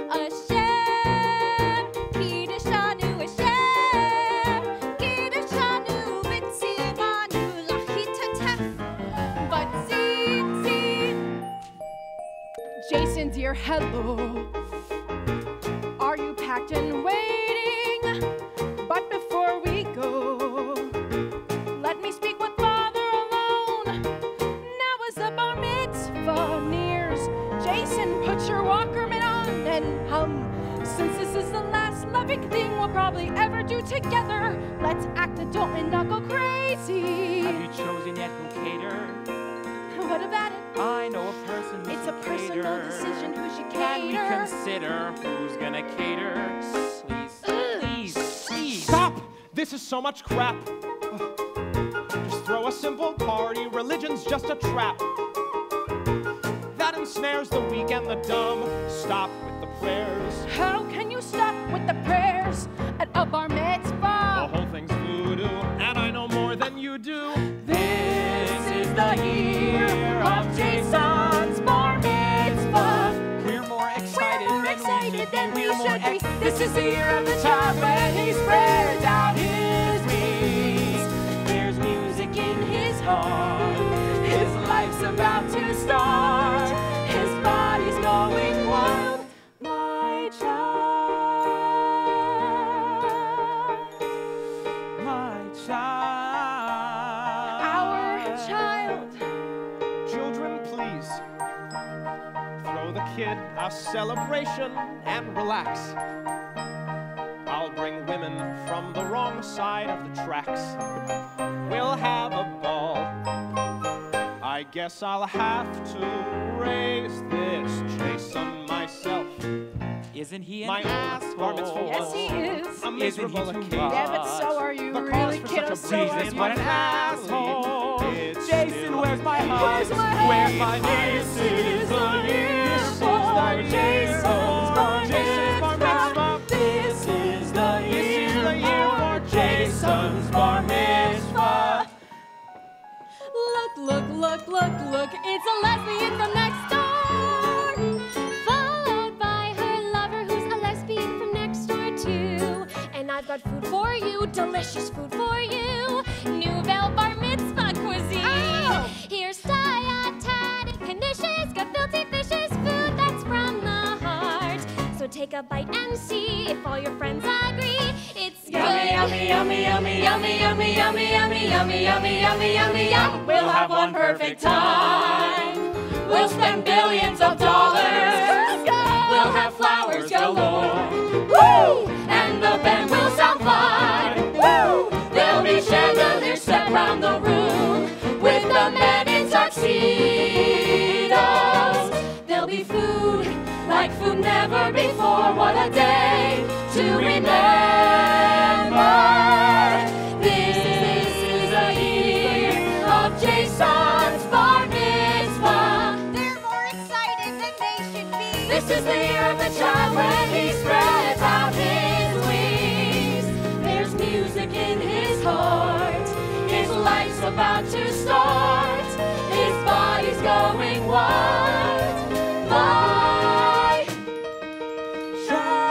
Hashem, Kiddushanu Hashem, Kiddushanu b'tzivanu lachitatef, b'tzitzi. Jason, dear, hello. Are you packed and waiting? But before we go, let me speak with Father alone. Now as the bar mitzvah nears, Jason, put your Walkman on and hum. Since this is the last loving thing we'll probably ever do together, let's act adult and not go crazy. Have you chosen yet who cater? What about it? I know a person who It's a should personal cater. decision who should Can we cater. consider who's gonna cater? Please, please, please. Stop! This is so much crap. Just throw a simple party. Religion's just a trap. That ensnares the weak and the dumb. Stop with the prayers. How can you stop with the prayers at a bar The mitzvah? whole thing's voodoo, and I know more than you do. This is the year of Jason's bar mitzvah. We're more excited We're more than excited we should than be. we We're more should be. ex- This is the year of the child when he spreads out his wings. There's music in his heart. His life's about Throw the kid a celebration and relax. I'll bring women from the wrong side of the tracks. We'll have a ball. I guess I'll have to raise this Jason myself. Isn't he an My asshole? bar mitzvah Yes, was he is. a miserable Isn't he too occasion. much? Yeah, but so are you, The really, cause for kiddo. such a So are Jesus, you. what an asshole! It's Jason, still where's my Where's hugs? my Where's hugs? my This is the year for Jason's bar mitzvah. This is the year year for Jason's bar mitzvah. Look, look, look, look, look, it's a lesbian from next door. Followed by her lover, who's a lesbian from next door too. And I've got food for you, delicious food for you. Nouvelle bar mitzvah cuisine. Oh! Here's tatted conditions, got filthy fishes, food that's from the heart. So take a bite and see if all your friends agree. It's Yummy, yummy, yummy, yummy, yummy, yummy, yummy, yummy, yummy, yummy, yummy, yummy, yum. We'll have one perfect time. We'll spend billions of dollars. We'll have flowers galore. Woo! And the band will sound fine. Woo! There'll be chandeliers set round the room with the men in tuxedos. There'll be food like food never before. What a day to remember. This is the year of Jason's bar mitzvah. They're more excited than they should be. This is the year of the child when he spreads out his wings. There's music in his heart. His life's about to start. His body's going wild. Light, shine,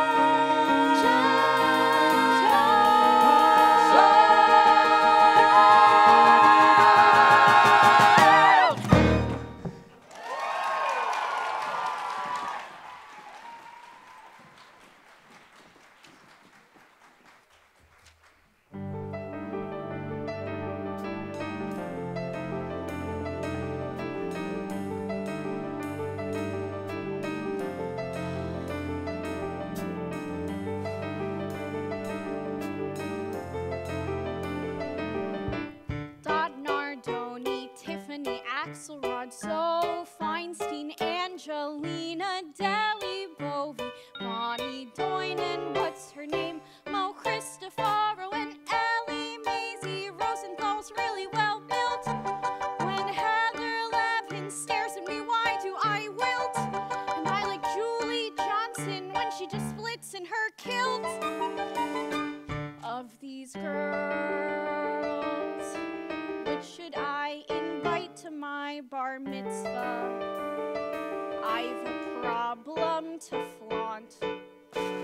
Dot Nardoni, Tiffany Axelrod, So Feinstein, Angelina Deli, Bovey, Bonnie Doynan, what's her name? Mo Cristofaro and Ellie Maisie Rosenthal's really well built. When Heather Levin stares at me, why do I wilt? And I like Julie Johnson when she just splits in her kilt. Of these girls, which should I invite to my bar mitzvah? I've a problem to flaunt.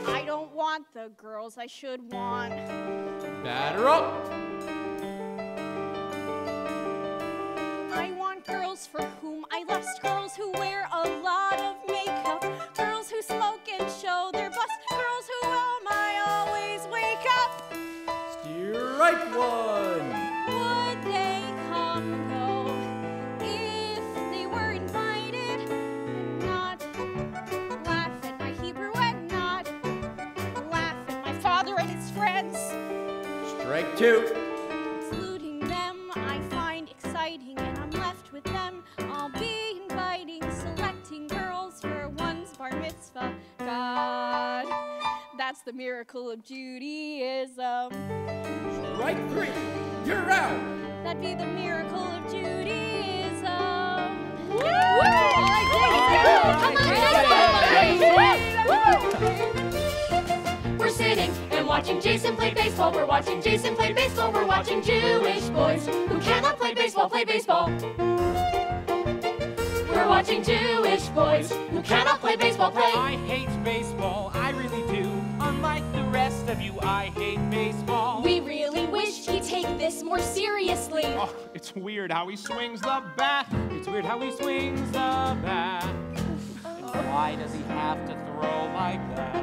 I don't want the girls I should want. Batter up. I want girls for whom I lust, girls who wear a lot of makeup, girls who smoke and show their bust, girls who I always wake up. Strike one. Would they come and go if they were invited? And not laugh at my Hebrew and not laugh at my father and his friends. Strike two. Including them I find exciting, and I'm left with them. I'll be inviting, selecting girls for one's bar mitzvah. God, that's the miracle of Judaism. Strike three. You're out. That'd be the miracle of Judaism. We're sitting and watching Jason play baseball. We're watching Jason play baseball. We're watching Jewish boys who cannot play baseball play baseball. We're watching Jewish boys who cannot play baseball play. I hate baseball, I really do. Unlike the rest of you, I hate baseball. We really wish he'd take this more seriously. Oh, it's weird how he swings the bat. It's weird how he swings the bat. And why does he have to throw like that?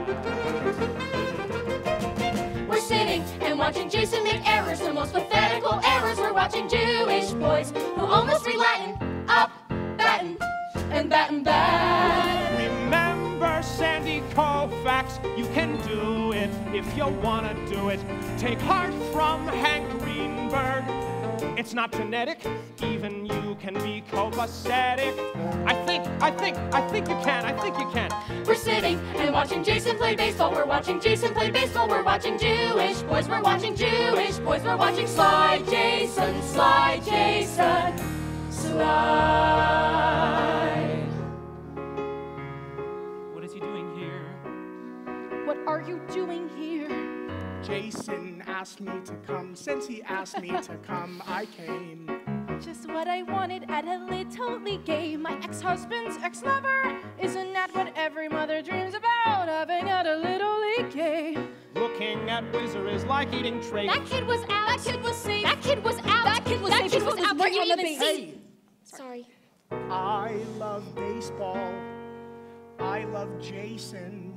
We're sitting and watching Jason make errors, the most pathetical errors. We're watching Jewish boys who almost read Latin, up, batten, and batten back. if you wanna do it. Take heart from Hank Greenberg. It's not genetic, even you can be copacetic. I think you can. We're sitting and watching Jason play baseball. We're watching Jason play baseball. We're watching Jewish boys. We're watching Jewish boys. We're watching Slide Jason, Slide Jason, Slide. What is he doing here? What are you doing here? Jason asked me to come. Since he asked me to come, I came. Just what I wanted at a little league game. My ex-husband's ex-lover. Isn't that what every mother dreams about? Having at a little league game. Looking at Whizzer is like eating traits. That kid was out. That kid was safe. That kid was out. That kid was safe. That kid was out. right You on the didn't base. even see. Hey, Sorry. I love baseball. I love Jason.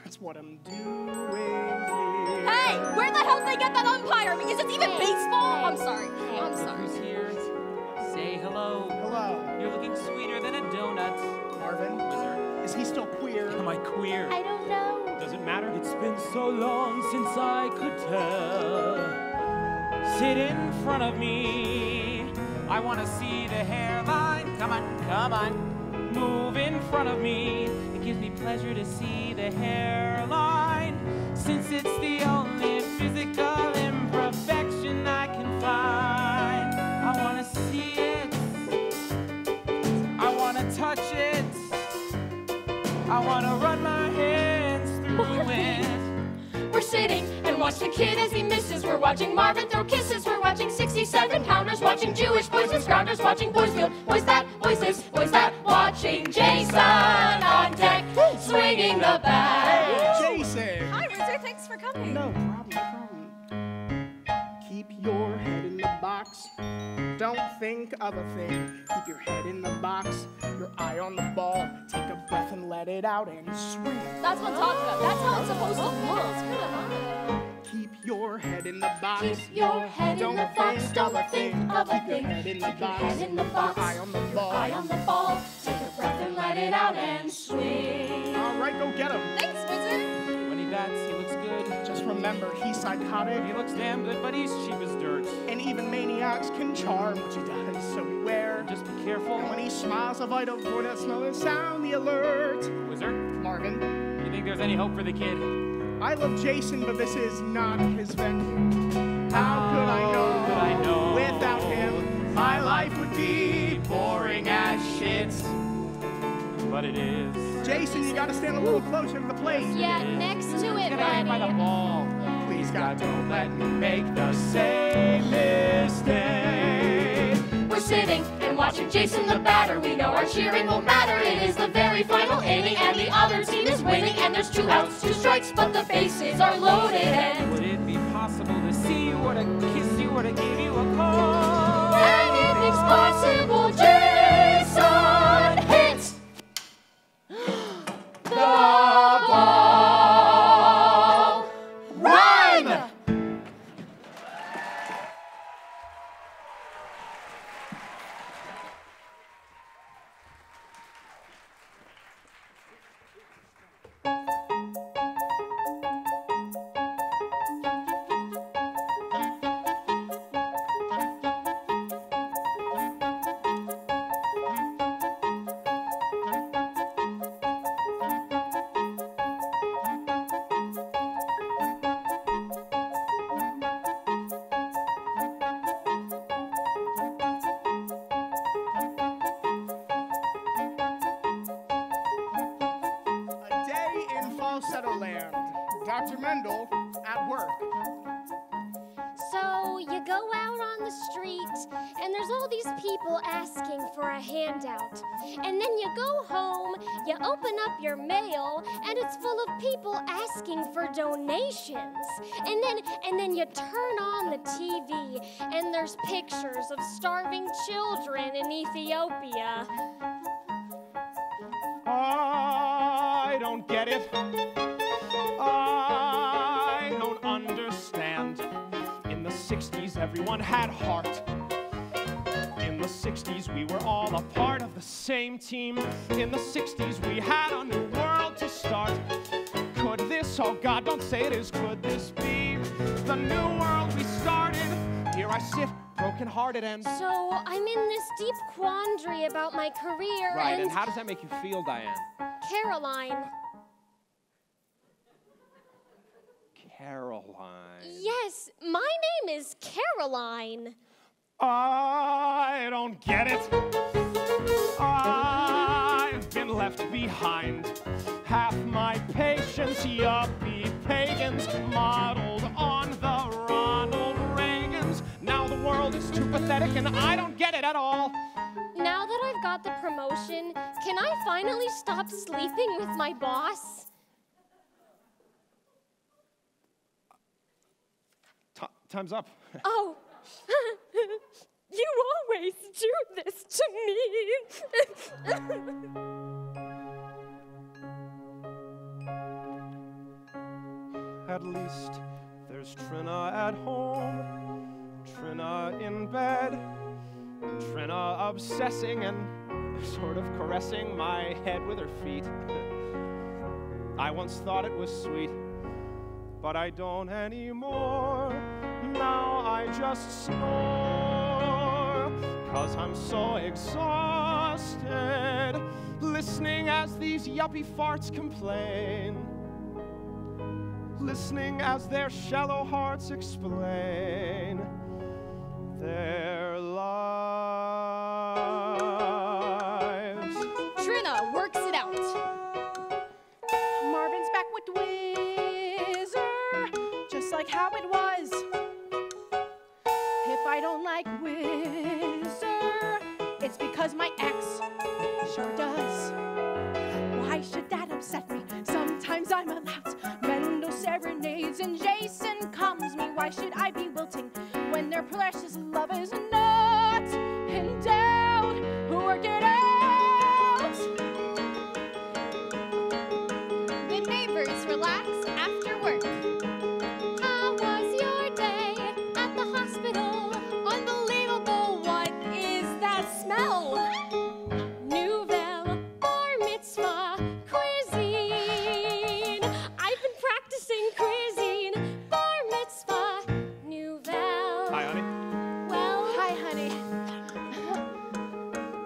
That's what I'm doing here. Hey, where the hell did they get that umpire? I mean, is it even baseball? I'm sorry. I'm sorry. Who's here? Say hello. Hello, You're looking sweeter than a donut. Marvin. Wizard. Is he still queer? Am I queer? I don't know. Does it matter? It's been so long since I could tell. Sit in front of me. I want to see the hairline. Come on, come on. Move in front of me. It gives me pleasure to see the hairline, since it's the only physical imperfection I can find. I want to see it. I want to touch it. I want to run my hands through it. We're sitting and watch the kid as he misses. We're watching Marvin throw kisses. We're watching 67-pounders, watching Jewish boys and scroungers, watching boys field, boys that, boys this, boys that, watching Jason on deck, swinging the bat. Hey, Jason. Hi, Wizard. Thanks for coming. No problem, no problem. Keep your head in the box. Don't think of a thing. Keep your head in the box. Your eye on the ball. Take a breath and let it out and swing. That's what I'm talking about. That's how it's supposed to look. Keep your head in the box. Keep your head in the box. Don't think of a Keep your thing. head in the Keep your box. head in the box. Eye on the ball. Eye on the ball. Take a breath and let it out and swing. All right, go get him. Thanks, Wizard. When he bats, he looks good. Just remember, he's psychotic, He looks damn good, but he's cheap as dirt. and even maniacs can charm, which he does. So beware. Just be careful. And when he smiles, avoid that smell and sound the alert. Wizard, Marvin, you think there's any hope for the kid? I love Jason, but this is not his venue. How could I know? Without him, my life would be boring as shit. But it is. Jason, you gotta stand a little closer to the plate. Yeah, next to it, Get out by the buddy. ball. Please, God, don't let me make the same mistake. We're sitting and watching Jason the batter. We know our cheering won't matter. It is the very final inning, and the other team is winning. And there's 2 outs, 2 strikes, but the bases are loaded. And Would it be possible to see you or to kiss you or to give you a call? anything's possible. Jason hits the ball. Run! A day in Falsetto Land. Dr. Mendel at work. So you go out on the street, and there's all these people asking for a handout. And then you go home, you open up your mail, and it's full of people asking for donations. And then you turn on the TV, and there's pictures of starving children in Ethiopia. I don't get it. I don't understand. In the 60s, everyone had heart. In the 60s, we were all a part of the same team. In the 60s, we had a new world to start. Could this this? Oh God, don't say it is. Could this be the new world we started? Here I sit, broken-hearted and... So I'm in this deep quandary about my career. Right, and how does that make you feel, Diane? Caroline. Caroline. Yes, my name is Caroline. I don't get it. I've been left behind. Half my patients, yuppie pagans, modeled on the Ronald Reagans. Now the world is too pathetic and I don't get it at all. Now that I've got the promotion, can I finally stop sleeping with my boss? Time's up. Oh, you always do this to me. At least there's Trina at home, Trina in bed, Trina obsessing and sort of caressing my head with her feet. I once thought it was sweet, but I don't anymore. Now I just snore, 'cause I'm so exhausted, listening as these yuppie farts complain, listening as their shallow hearts explain their lives. Trina works it out. Marvin's back with Whizzer, just like how it was. If I don't like Whizzer, it's because my ex sure does. Why should that upset me? Sometimes I'm allowed Mendo serenades and Jason calms me. Why should I be wilting when their precious love is not in doubt? Work it out. The neighbors relax after work. How was your day at the hospital? Unbelievable, what is that smell? Nouvelle bar mitzvah cuisine. I've been practicing cuisine. Bar mitzvah nouvelle. Hi, honey. Well, Hi, honey.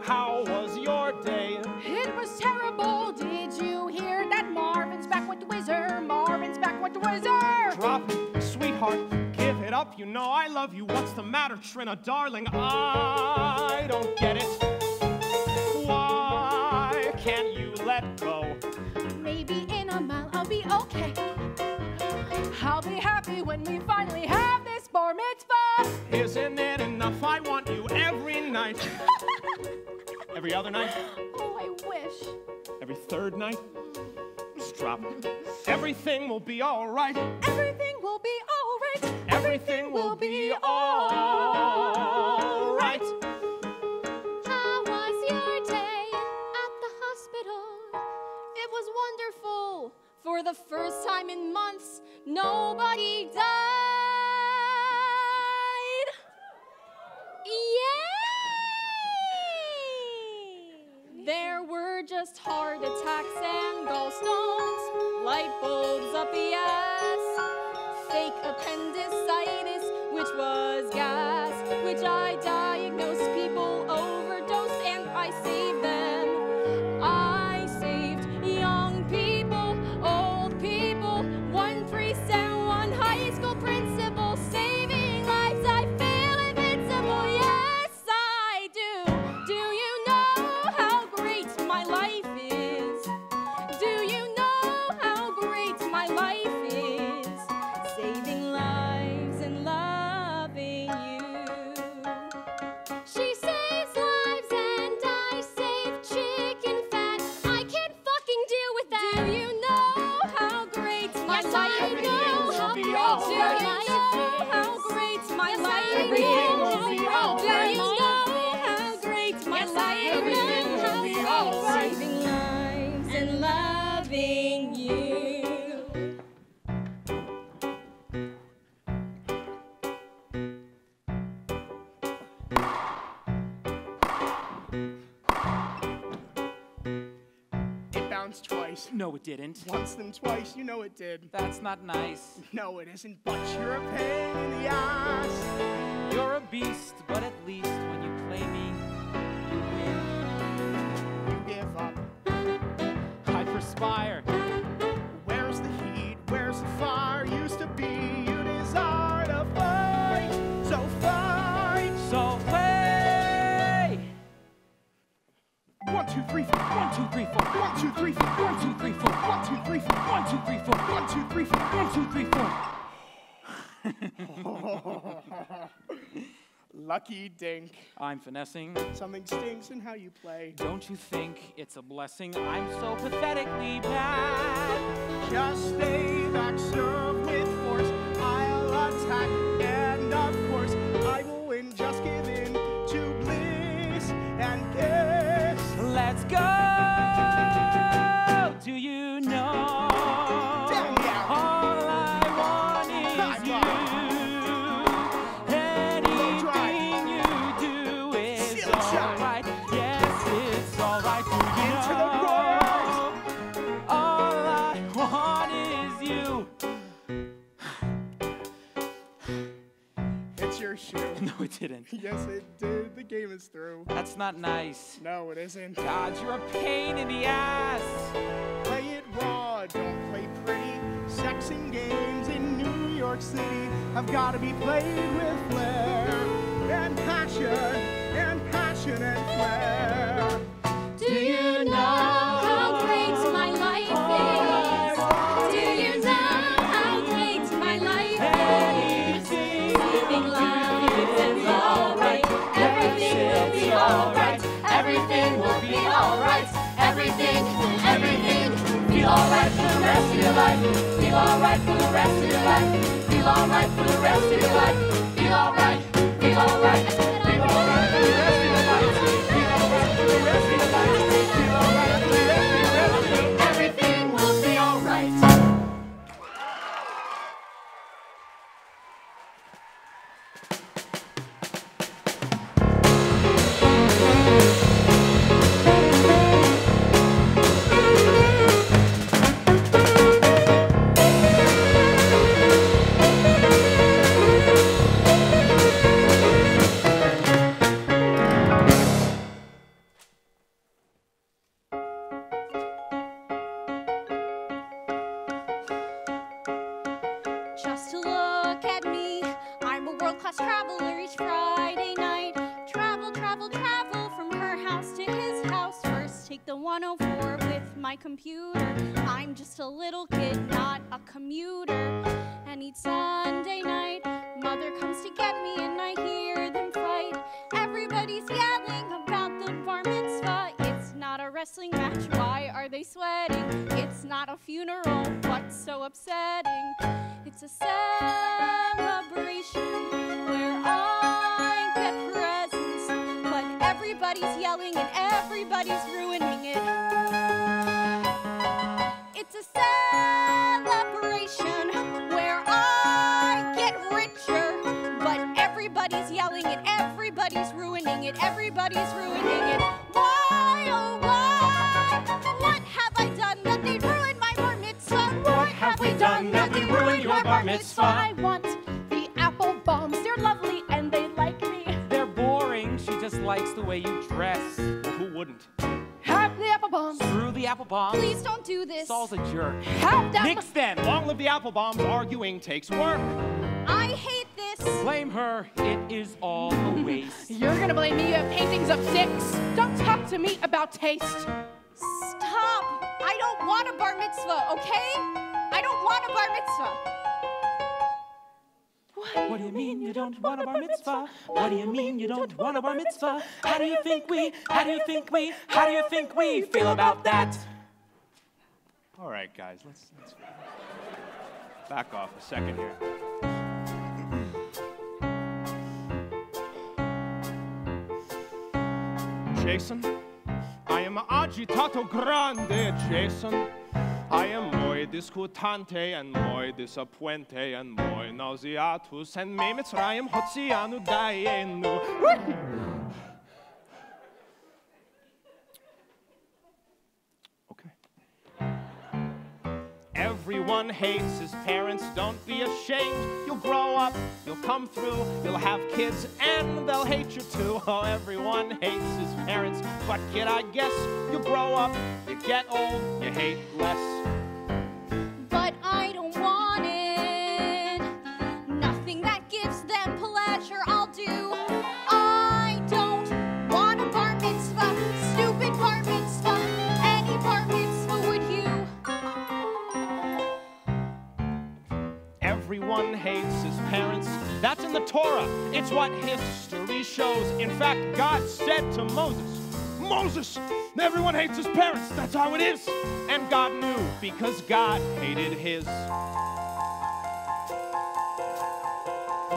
How was your day? It was terrible. Did you hear that? Marvin's back with the Whizzer. Marvin's back with the Whizzer. Drop it, sweetheart, give it up. You know I love you. What's the matter, Trina, darling? I don't get it. Why can't you let go? Maybe in a mile I'll be okay. I'll be happy when we finally have this bar mitzvah. Isn't it enough? I want you every night. Every other night? Oh, I wish. Every third night? Just drop it. Everything will be all right. Everything will be all right. Everything will be all right. how was your day at the hospital? It was wonderful. For the first time in months, nobody died. Yay! There were just heart attacks and gallstones, light bulbs up the ass, fake appendicitis, which was gas, which I diagnosed. People overdosed and I saved them. I saved young people, old people, one priest and one high school principal, saving lives. I feel invincible, yes I do. Do you know how great my life is? Do you know how great my life is? Saving lives and loving you. She saves lives and I save chicken fat. I can't fucking deal with that. Do you know how great my Yes, life I is? know how be great all Do your you right. life know is. how great my Yes, life I is? know will be all Do right. you know how great my Yes, I life is? Everything will be all right. Saving lives and loving you. It bounced twice. No, it didn't. Once then twice, you know it did. That's not nice. No, it isn't, but you're a pain in the ass. You're a beast, but at least when you play me, you win. You give up. I perspire. Where's the heat? Where's the fire? Used to be you desire to fight. So fight. So play. 1, 2, 3, 4. 1, 2, 3, 4. 1, 2, 3, 4. 1, 2, 3, 4. 1, 2, 3, 4. 1, 2, 3, 4. 1, 2, 3, 4. 1, 2, 3, 4. Lucky dink. I'm finessing. Something stinks in how you play. Don't you think it's a blessing? I'm so pathetically bad. Just stay back, serve with force. I'll attack, and of course I will win. Just give in to bliss and kiss. Let's go. Do you know? Damn, yeah. All I want is you. Anything you do is Silk shot. alright. Yes, it's alright. Do you Into the know? All I want is you. It's your shoe. No, it didn't. Yes, it did. The game is through. That's not nice. No, it isn't. God, you're a pain in the ass. Play it raw, don't play pretty. Sex and games in New York City have got to be played with flair and passion and flair. Do you know how great my life is? Do you know how great my life is? Living life is alright. Everything will be alright. Everything will be alright. Everything feel alright for the rest of your life. Feel alright for the rest of your life. Feel alright for the rest of your life. Feel alright. Feel alright. Feel alright for the rest of your life. Feel alright for the rest of your life. Feel alright for the rest of your life. Everything will be alright. Just to look at me, I'm a world-class traveler each Friday night. Travel, travel, travel from her house to his house. First take the 104 with my computer. I'm just a little kid, not a commuter. And each Sunday night, mother comes to get me and I hear them fight. Everybody's yelling about the bar mitzvah. It's not a wrestling match, why are they sweating? It's not a funeral, what's so upsetting? It's a celebration where I get presents, but everybody's yelling and everybody's ruining it. It's a celebration where I get richer, but everybody's yelling and everybody's ruining it. Everybody's ruining it. Why, oh why? What have I done that they ruined my bar mitzvah? What have we done that they ruined your bar mitzvah? I want the apple bombs. They're lovely and they like me. They're boring. She just likes the way you dress. Well, who wouldn't? Have the apple bombs. Screw the apple bomb. Please don't do this. Saul's a jerk. Have them. Nix them. Long live the apple bombs. Arguing takes work. I hate this. Blame her. It is all a waste. You're gonna blame me. You have paintings of dicks. Don't talk to me about taste. Stop. I don't want a bar mitzvah, okay? I don't want a bar mitzvah. What do you mean you don't want a bar mitzvah? What do you mean you don't want a bar mitzvah? How do you think we feel about that? All right, guys, let's back off a second here. Jason, I am agitato grande, Jason. I am muy discutante and muy disappointe and muy nauseatus and me mitzrayim hotzianu dayenu. Okay. Everyone hates his parents, don't be ashamed. You'll grow up, you'll come through, you'll have kids, and they'll hate you too. Oh, everyone hates his parents, but kid, I guess you'll grow up, you get old, you hate less. But I don't want it. Nothing that gives them pleasure I'll do. I don't want a bar mitzvah, stupid bar mitzvah. Any bar mitzvah would you? Everyone hates his parents. That's in the Torah. It's what history shows. In fact, God said to Moses, Moses, everyone hates his parents. That's how it is. And God knew because God hated his.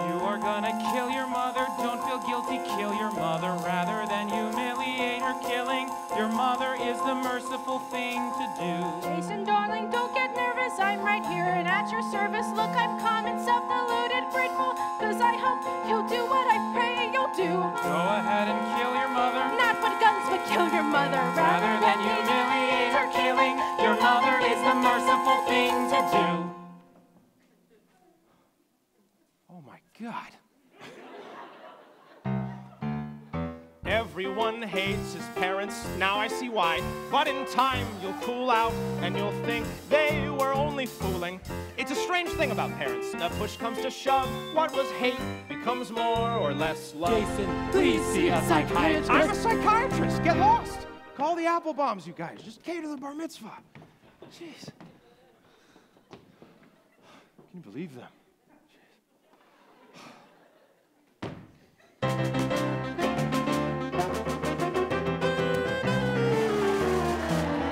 You are gonna kill your mother, don't feel guilty, kill your mother rather than humiliate her. Killing your mother is the merciful thing to do. Jason, darling, don't get nervous. I'm right here and at your service. Look, I'm calm and self-deluded, grateful, cause I hope you'll do what I pray you'll do. Go ahead and kill your mother Not with guns, but kill your mother. rather than humiliate her. Killing your mother is the merciful thing to do. Oh my God. Everyone hates his parents, now I see why. But in time you'll cool out and you'll think they were only fooling. It's a strange thing about parents. Now push comes to shove, what was hate becomes more or less love. Jason, please see a psychiatrist. I'm a psychiatrist, get lost. Call the Applebombs, you guys. Just cater the bar mitzvah. Jeez. Can you believe them?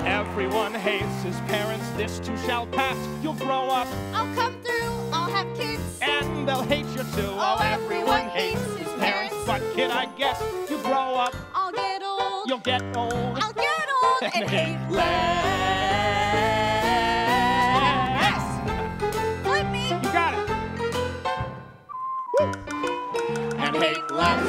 Everyone hates his parents, this too shall pass. You'll grow up, I'll come through, I'll have kids. and they'll hate you too. Oh, everyone hates his parents. But kid, I guess you grow up, I'll get old. you'll get old. I'll get old and hate less. Flip me. You got it. Woo. And hate less.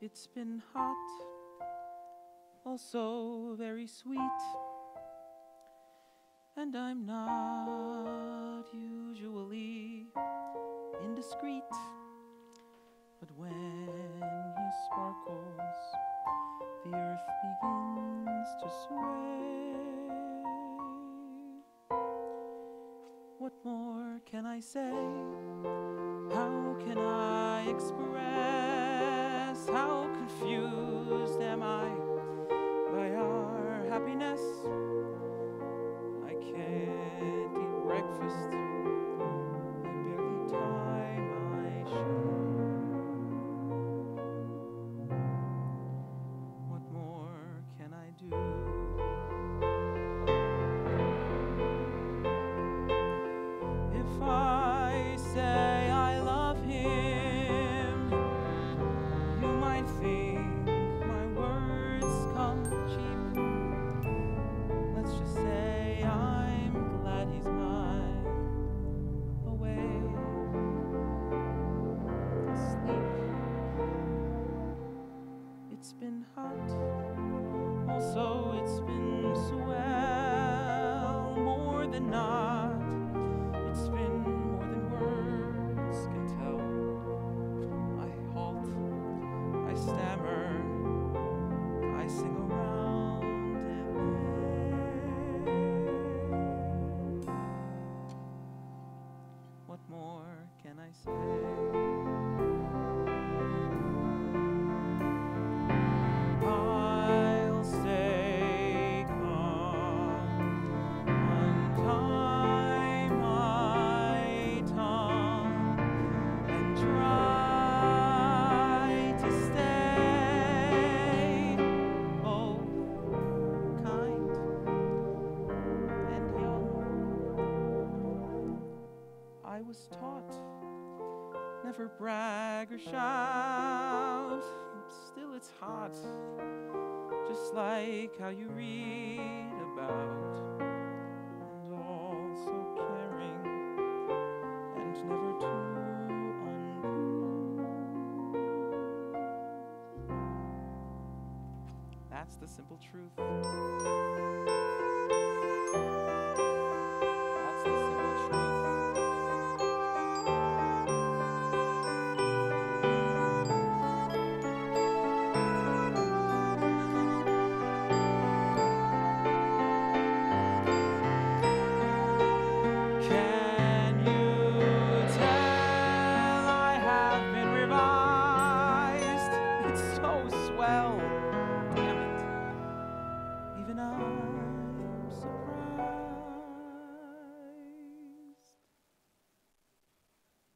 It's been hot, also very sweet, and I'm not usually indiscreet, but when he sparkles, the earth begins to sway. What more can I say? How can I express how confused am I by our happiness? I can't eat breakfast, I barely tie my shoe. What more can I do? If I say I love him, you might think my words come cheap. Let's just say I'm glad he's mine, away, asleep. It's been hot, also it's been swell, more than not. It's been more than words. more can I say? I'll stay calm, untie my tongue, and try to stay both kind and young. I was taught never brag or shout, still it's hot, just like how you read about, and all so caring and never too uncool. That's the simple truth. That's the simple truth. Can you tell I have been revised? It's so swell. Damn it. Even I'm surprised.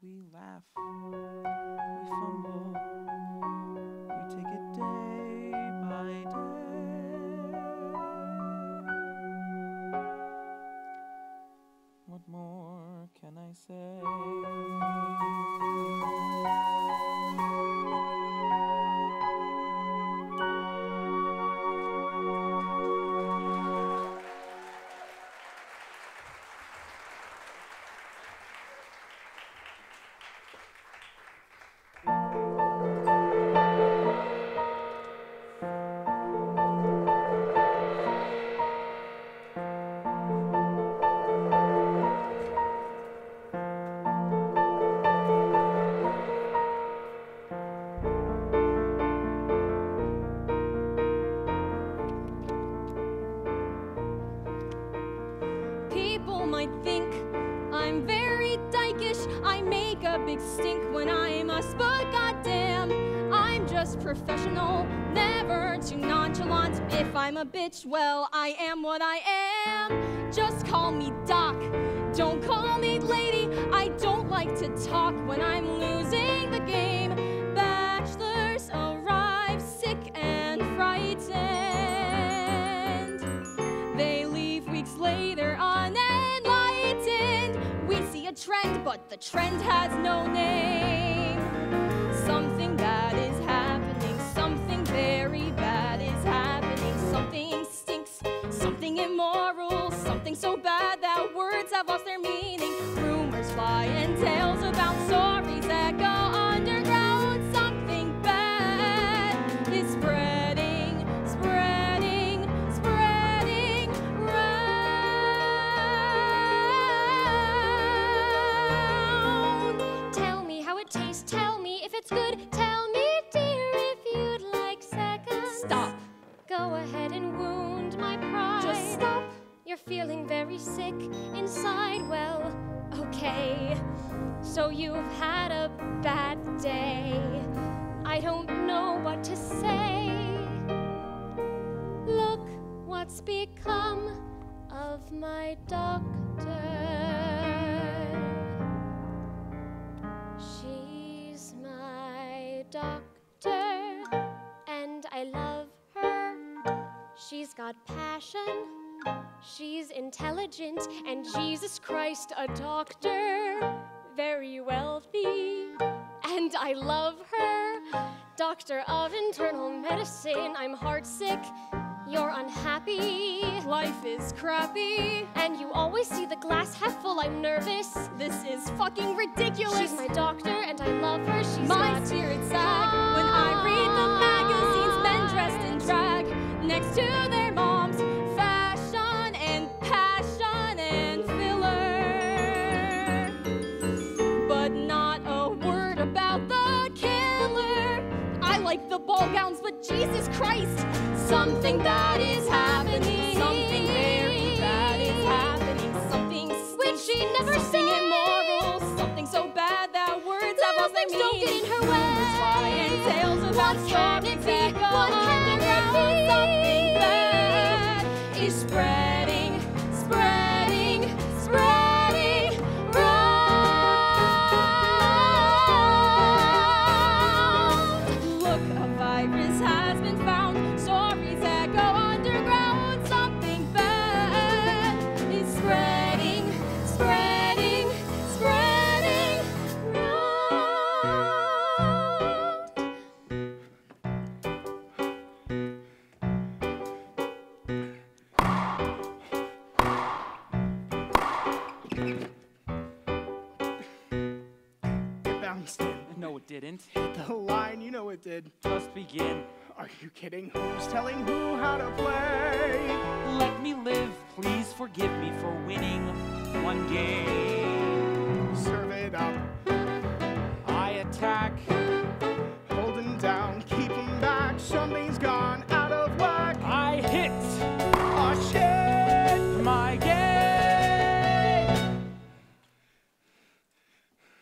We laugh, we fumble, we take it day by day. What more can I say? People might think I'm very dykish. I make a big stink when I must, but goddamn, I'm just professional, never too nonchalant. If I'm a bitch, well, I am what I am. Just call me Doc, don't call me lady. I don't like to talk when I'm losing the game. Bachelors arrive sick and frightened. They leave weeks later unenlightened. We see a trend, but the trend has no name. Something bad is happening, something very bad is happening. Something stinks, something immoral, something so bad that words have lost their meaning. Rumors fly and tales about stories that go underground. Something bad is spreading, spreading, spreading round. Tell me how it tastes, tell me if it's good. Tell me, dear, if you'd like seconds. Stop. Go ahead and wound my pride. Just stop. You're feeling very sick inside. Well, okay. So you've had a bad day. I don't know what to say. Look what's become of my doctor. She's my doctor, and I love her. She's got passion, she's intelligent, and Jesus Christ, a doctor, very wealthy, and I love her. Doctor of internal medicine, I'm heartsick, you're unhappy, Life is crappy. and you always see the glass half full, I'm nervous. This is fucking ridiculous. She's my doctor, and I love her. She's My got spirits sag when I read the magazines, men dressed in drag next to their moms. Fashion and passion and filler, but not a word about the killer. I like the ball gowns, but Jesus Christ, something bad is happening. Something very bad is happening. Something Which she never something said. immoral, something What can it be? What can it be? Something bad is spreading, spreading, spreading round. Look, a virus has been found. Stories that go underground. Something bad is spreading, spreading, spreading round. It bounced in. No, it didn't. The line, you know it did. Just begin. Are you kidding? Who's telling who how to play? Let me live. Please forgive me for winning one game. Serve it up. I attack. Hold him down, keep him back. Something's gone out of whack. I hit Oh shit! my game.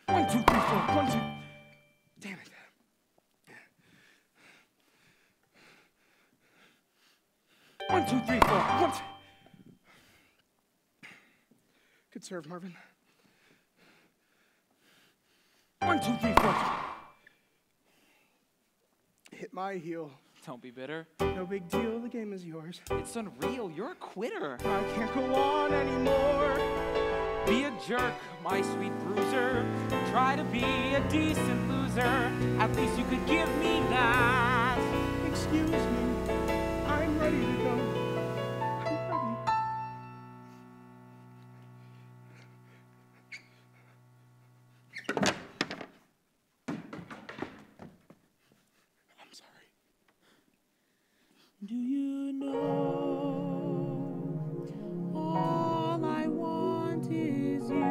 1, 2, 3, 4. 1, 2. Damn it. One, two, three, four. 1, 2. Good serve, Marvin. 1, 2, 3, 4. Hit my heel. Don't be bitter. No big deal, the game is yours. It's unreal. You're a quitter. I can't go on anymore. Be a jerk, my sweet bruiser. Try to be a decent loser. At least you could give me that. Excuse me, I'm ready to go. I'm ready. I'm sorry. Do you know all I want is you?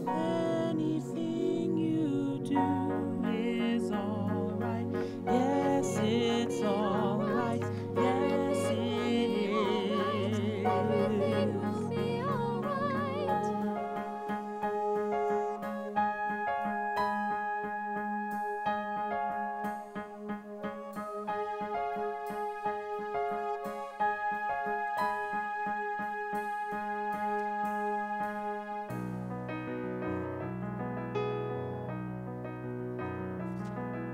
Anything you do is alright. Yes, it's alright. Yes, it Everything is. will be alright.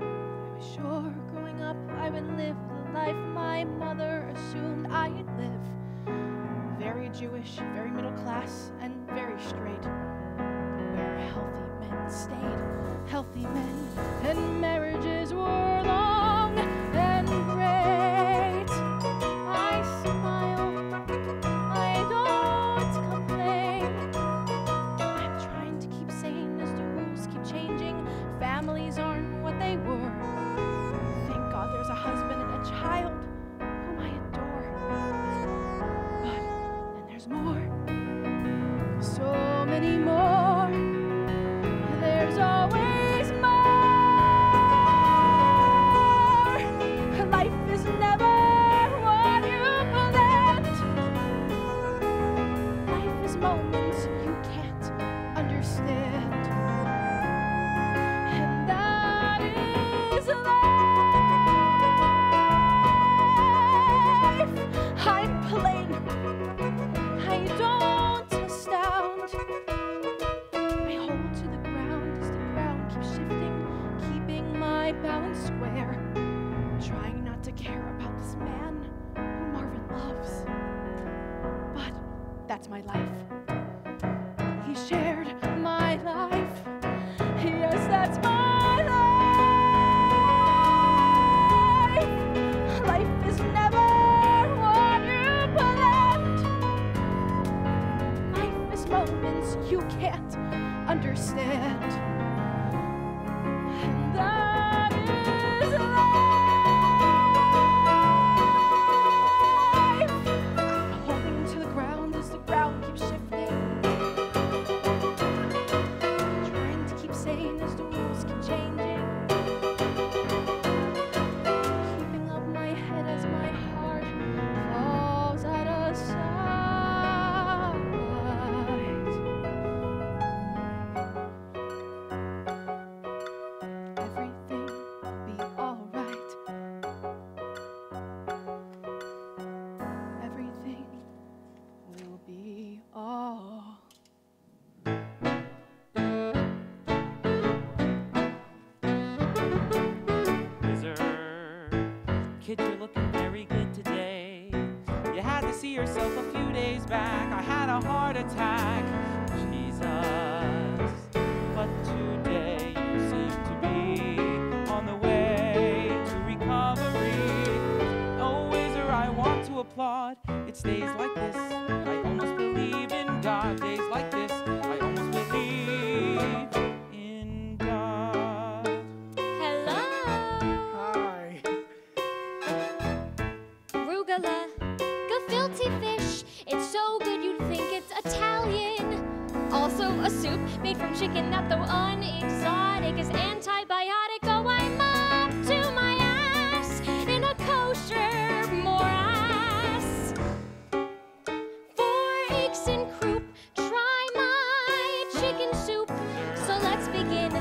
I was sure growing up I would live the life my mother assumed I'd live. Very Jewish, very middle class, and very straight. Where healthy men stayed, healthy men, and marriages were long and great. I smile, I don't complain. I'm trying to keep sane as the rules keep changing. Families aren't what they were. Thank God there's a husband and a child whom I adore. But then there's more. So many more. There's always more. Life is never what you planned. Life is moments you can't understand. And that is life. I'm plain. I don't astound. I hold to the ground as the ground keeps shifting, keeping my balance square. Trying not to care about this man who Marvin loves. But that's my life. He shared my life. Yes, that's my life. Life is never what you planned. Life is moments you can't understand. And that is life. Holding to the ground as the ground keeps shifting. Trying to keep sane as the rules keep changing. Keeping up my head as my heart falls out of sight. kid, you're looking very good today. You had to see yourself a few days back. I had a heart attack, Jesus. But today you seem to be on the way to recovery. Oh, Whizzer, I want to applaud. It's days like this, I almost believe in God. Days like this, I almost believe in God. Hello. Hi. Arugula, gefilte fish. It's so good you'd think it's Italian. Also a soup made from chicken, not though unexotic, is antibiotic. Oh, I'm up to my ass in a kosher morass. For aches and croup, try my chicken soup. So let's begin.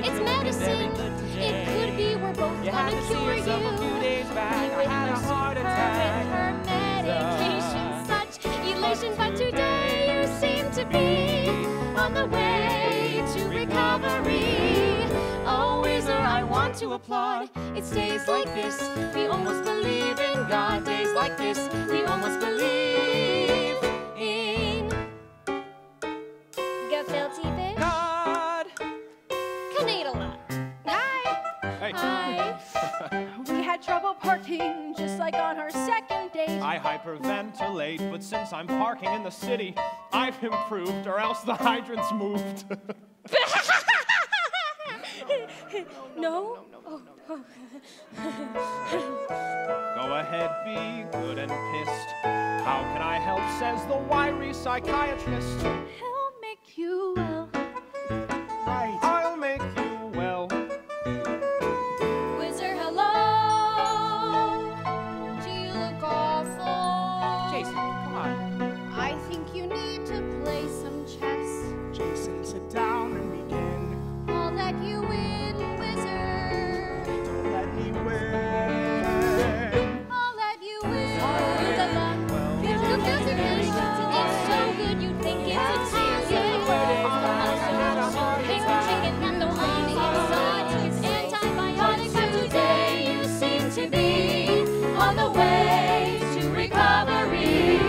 It's medicine. It could be we're both You had gonna to see cure yourself a few you. days back. I had a heart attack. Her medication, such elation, but today you seem to be on the way to recovery. Oh, Whizzer, I want to applaud. It's days like this, we almost believe in God. Days like this, we almost believe in gefilte fish. God. Canadala. Hey, Hi. We had trouble parking, just like on our second date. I hyperventilate, but since I'm parking in the city, I've improved, or else the hydrant's moved. No? Go ahead, be good and pissed. How can I help, says the wiry psychiatrist. He'll make you well. Right, I'll make you well. Whizzer, hello. Do you look awful? Jason, come on. I think you need to play some chess. Jason, sit down and begin. I'll let you win, Whizzer. Don't let me win. I'll let you win. Good luck. Gefilte fish. It's so good you'd think it's Italian. Also, made from chicken, not the unexotic. It's antibiotic, but today you seem to be on the way to recovery.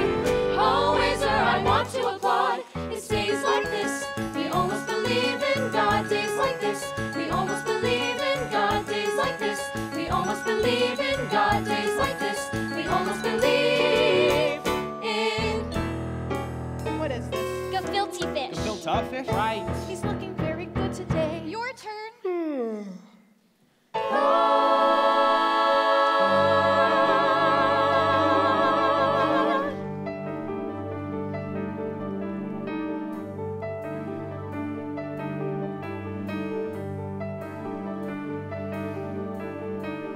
Oh, Whizzer, I want to applaud. It's days like this, we almost believe in God. Days like this, we almost believe in God. Days like this, we almost believe in God. Days like this, we almost believe in What is this? gefilte fish. Gefilte fish? Right. He's looking very good today. Your turn.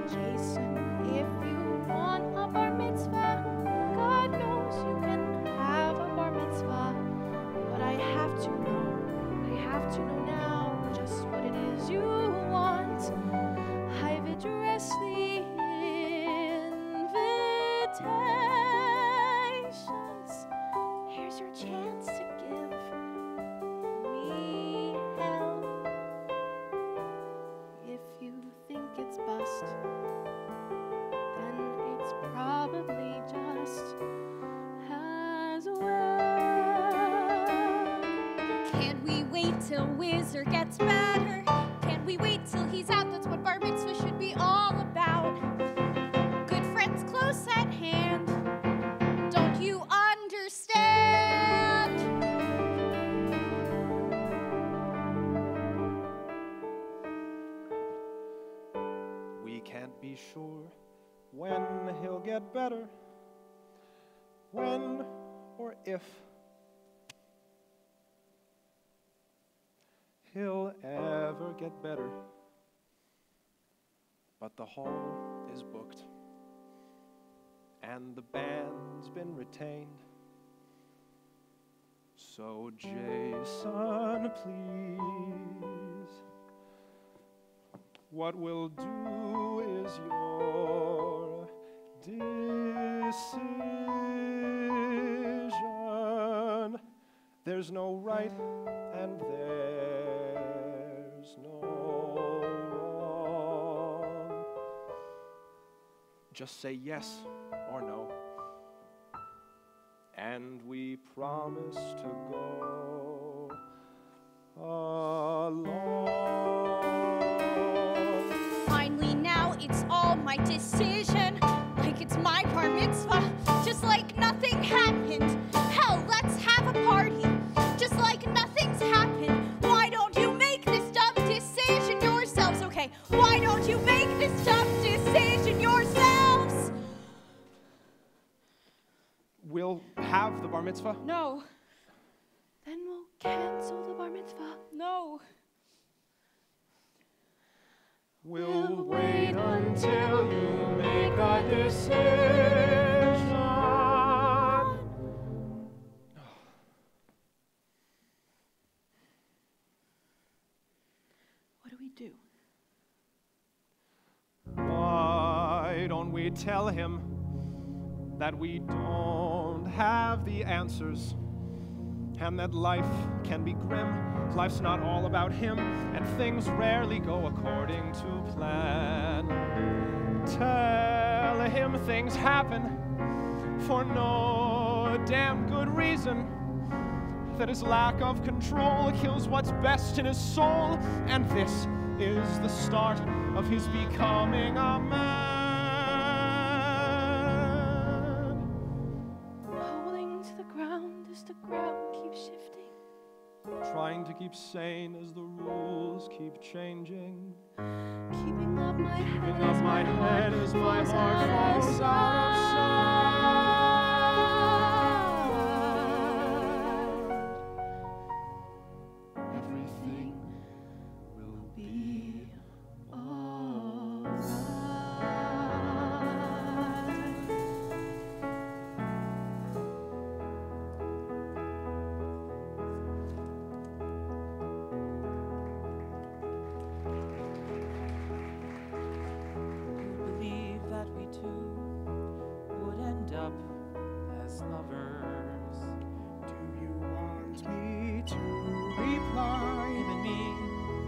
Jason, if you want a bar mitzvah, God knows you can have a bar mitzvah. But I have to know now just what it is you want. I've addressed the invitations. Here's your chance to give me hell. If you think it's bust, then it's probably just as well. Can't we wait till Whizzer gets better? Can't we wait till he's out? That's what bar mitzvah should be all about. Good friends close at hand. Don't you understand? We can't be sure when he'll get better. When or if he'll ever get better. But the hall is booked, and the band's been retained. So, Jason, please, what we'll do is your decision. There's no right and there's no wrong. Just say yes or no. And we promise to go along. Finally now it's all my decision, like it's my bar mitzvah, just like nothing happened. Hell, let's have a party, just like nothing's happened. Why don't you make this dumb decision yourselves? Okay, why don't you make this dumb decision yourselves? We'll have the bar mitzvah. No. Then we'll cancel the bar mitzvah. No. We'll wait until you make a decision. What do we do? Why don't we tell him that we don't have the answers, and that life can be grim. Life's not all about him, and things rarely go according to plan. Tell him things happen for no damn good reason, that his lack of control kills what's best in his soul, and this is the start of his becoming a man. Rolling to the ground as the ground keeps shifting. Trying to keep sane as the rules keep changing. Keeping up my head, Keeping up my head as my heart falls out of sight. Everything will be alright. Believe that we two would end up as lovers. Do you want me to reply? Him and me,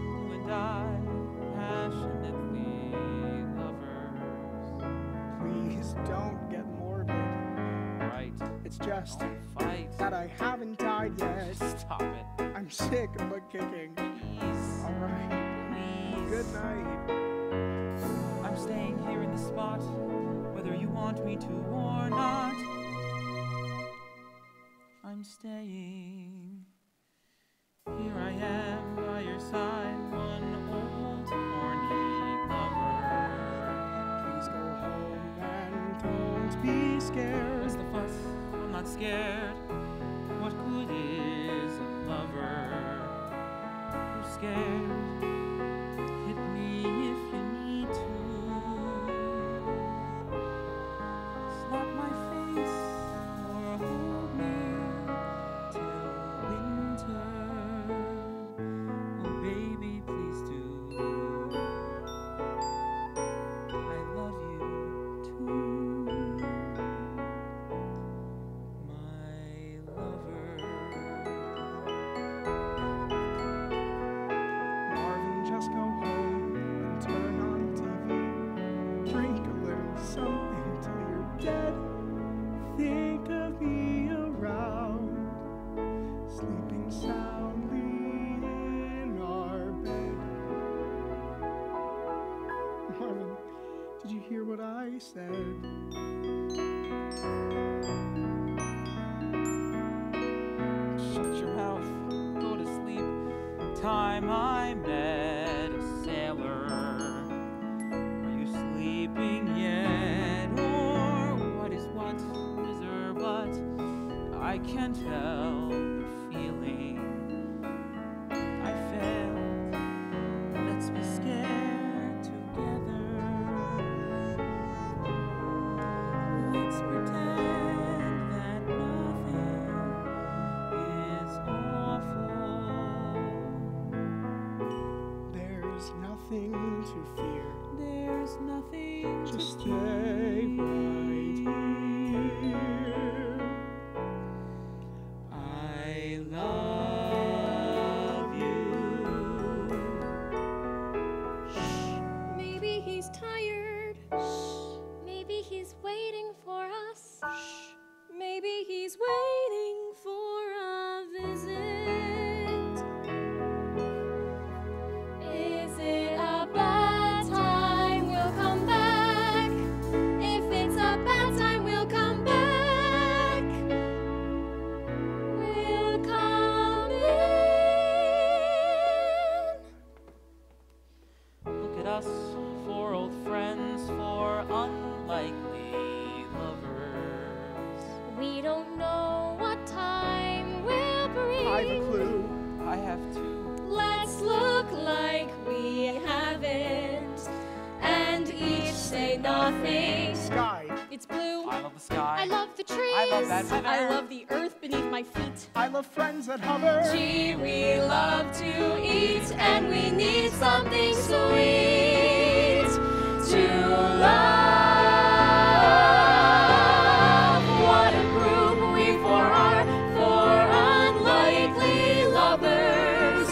you and I, passionately lovers. Please don't get morbid. Right, It's just don't fight. that I haven't died yet. Stop it, I'm sick but kicking. please. All right. Please. Good night. I'm staying here in the spot, whether you want me to or not. I'm staying. Here I am by your side, one old horny lover. Please go home and don't be scared. What's the fuss? I'm not scared. What good is a lover who's scared? Hit me if you need to. Slap my face or hold me till winter. Oh baby, please do. I love you too, my lover. Marvin, just go home and turn on TV. Drink a little something till you're dead. Think of me around, sleeping soundly in our bed. Marvin, did you hear what I said? Shut your mouth, go to sleep. Time I met a sailor. Are you sleeping yet? Or what is what? Is there what? I can't help but feeling I failed. Let's be scared together. Let's pretend that nothing is awful. There's nothing to fear. There's nothing Just to stay right here. I love you. Maybe he's tired. Maybe isn't. Is it a bad time? We'll come back. If it's a bad time, we'll come back. We'll come in. Look at us, four old friends, four unlikely lovers. We don't know what time will bring. I've a clue. I have two. Let's look like we haven't, and each say nothing. Sky. It's blue. I love the sky. I love the trees. I love bad weather. I love the earth beneath my feet. I love friends that hover. Gee, we love to eat, and we need something sweet to love. What a group we four are, four unlikely lovers,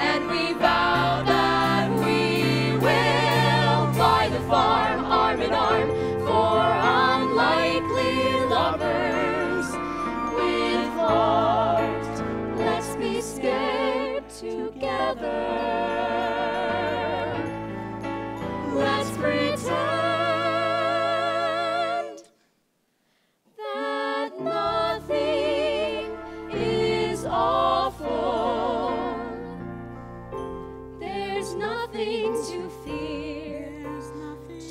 and we vow that we will buy the farm arm in arm, four unlikely lovers with heart. Let's be scared together. Let's pretend that nothing is awful. There's nothing to fear.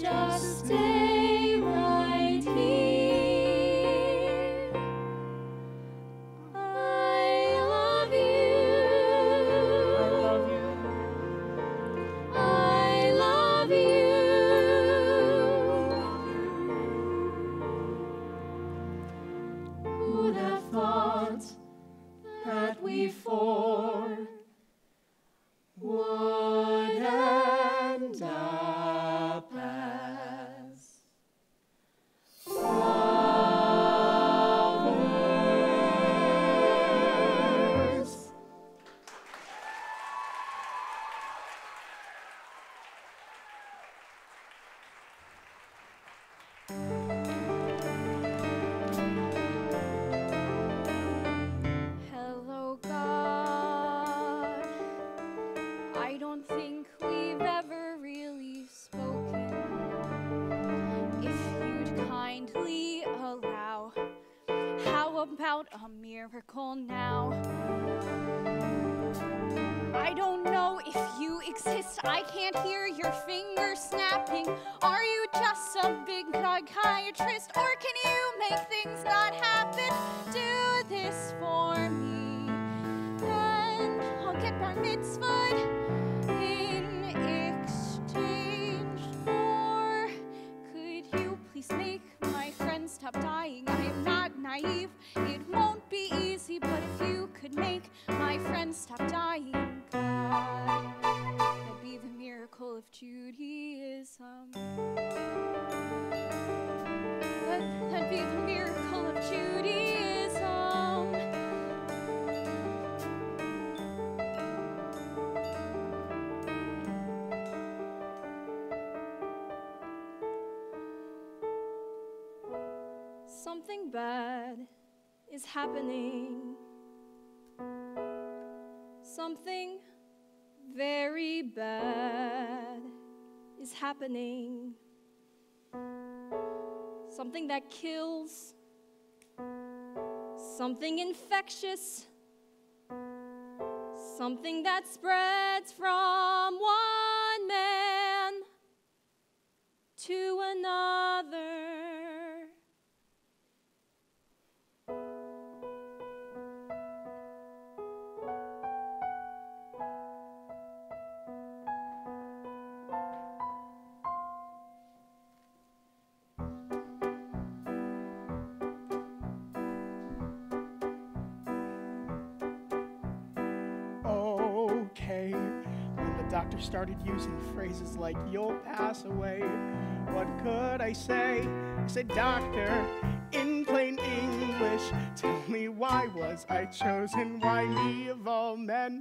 Just stay right here. I love you. I love you. Who'd have thought that we four would end up as lovers? Hello, God. I don't think we've ever really spoken. If you'd kindly allow, how about a miracle now? I don't know if you exist. I can't hear your fingers snapping. Are you just some big psychiatrist, or can you make things not happen? Do this for me, and I'll get bar mitzvahed in exchange for. Could you please make my friend stop dying? I am not naive. It won't be easy, but if you could make my friend stop dying, God, that'd be the miracle of Judaism. That'd be the miracle of Judaism. Something bad is happening. Something very bad is happening. Something that kills. Something infectious. Something that spreads from one man to another. Okay. When the doctor started using phrases like, "You'll pass away," what could I say? I said, "Doctor, in plain English, tell me, why was I chosen? Why me of all men?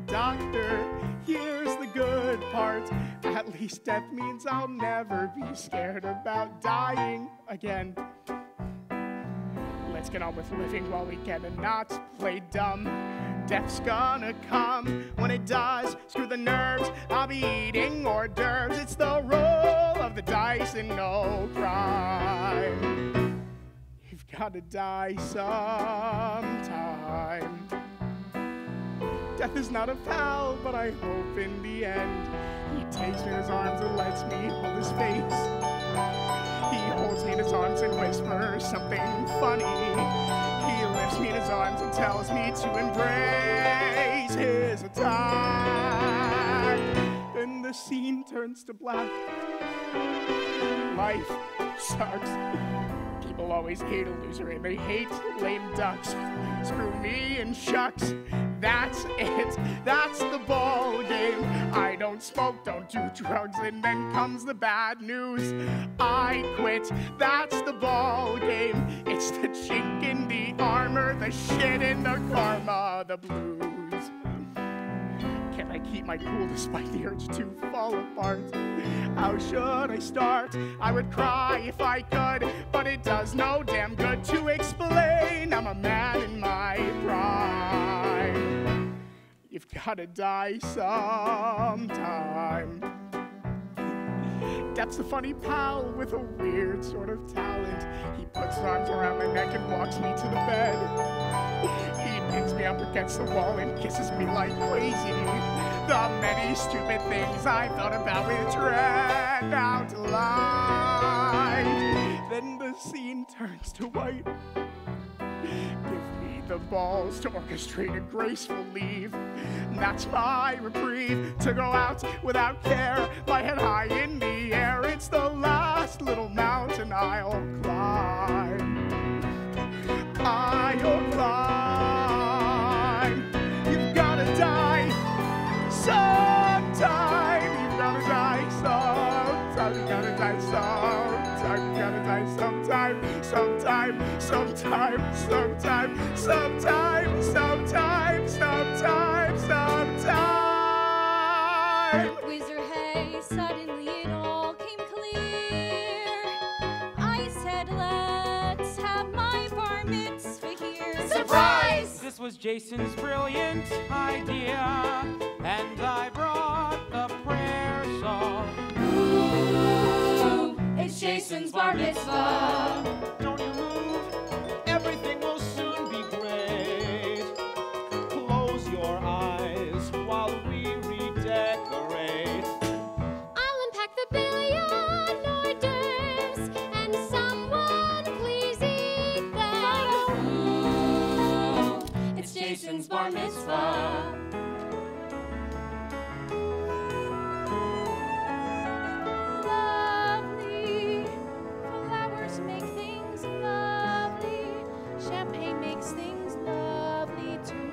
Doctor, here's the good part. At least death means I'll never be scared about dying again." Let's get on with living while we can and not play dumb. Death's gonna come. When it does, screw the nerves. I'll be eating hors d'oeuvres. It's the roll of the dice and no crime. You've gotta die sometime. Death is not a pal, but I hope in the end he takes me in his arms and lets me hold his face. He holds me in his arms and whispers something funny. He lifts me in his arms and tells me to embrace his attack. Then the scene turns to black. Life sucks. People always hate a loser and they hate lame ducks. Screw me and shucks. That's it. That's the ball game. I don't smoke, don't do drugs, and then comes the bad news. I quit. That's the ball game. It's the chink in the armor, the shit in the karma, the blues. Can I keep my cool despite the urge to fall apart? How should I start? I would cry if I could, but it does no damn good to explain. I'm a man in my prime. You've gotta die sometime. Death's a funny pal with a weird sort of talent. He puts his arms around my neck and walks me to the bed. He pins me up against the wall and kisses me like crazy. The many stupid things I thought about with dread out to light. Then the scene turns to white. Give me the balls to orchestrate a graceful leave. That's my reprieve, to go out without care, my head high in the air. It's the last little mountain I'll climb. I'll climb. You've gotta die sometime. You've gotta die sometime. You've gotta die sometime. You've gotta die sometime. Sometime. Sometime. Sometime. Sometime. Sometime. Sometime. Sometime. Whizzer hey, suddenly it all came clear. I said, let's have my bar mitzvah here. Surprise! This was Jason's brilliant idea, and I brought the prayer shawl. Ooh, it's Jason's bar mitzvah. Don't you move, everything will soon be great. Close your eyes while we redecorate. I'll unpack the billion hors d'oeuvres, and someone please eat them. Ooh, it's Jason's bar mitzvah. Lovely. Flowers make things lovely. Champagne makes things lovely too.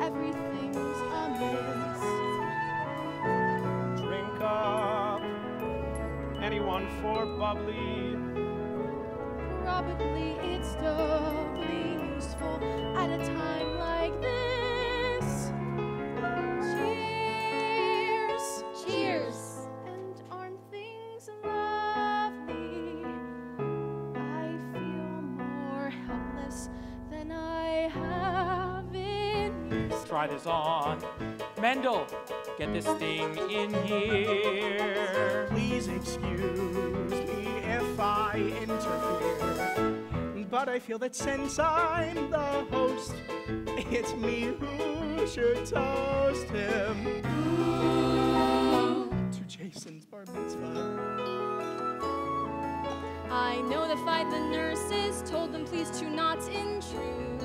Everything's amiss. Drink up. Anyone for bubbly? Probably it's doubly useful at a time like this. Cheers. Cheers. And aren't things lovely? I feel more helpless than I have in years. Try this on. Mendel, get this thing in here. Please excuse me if I interfere, but I feel that since I'm the host, it's me who should toast him to Jason's bar mitzvah. I notified the nurses, told them please to not intrude.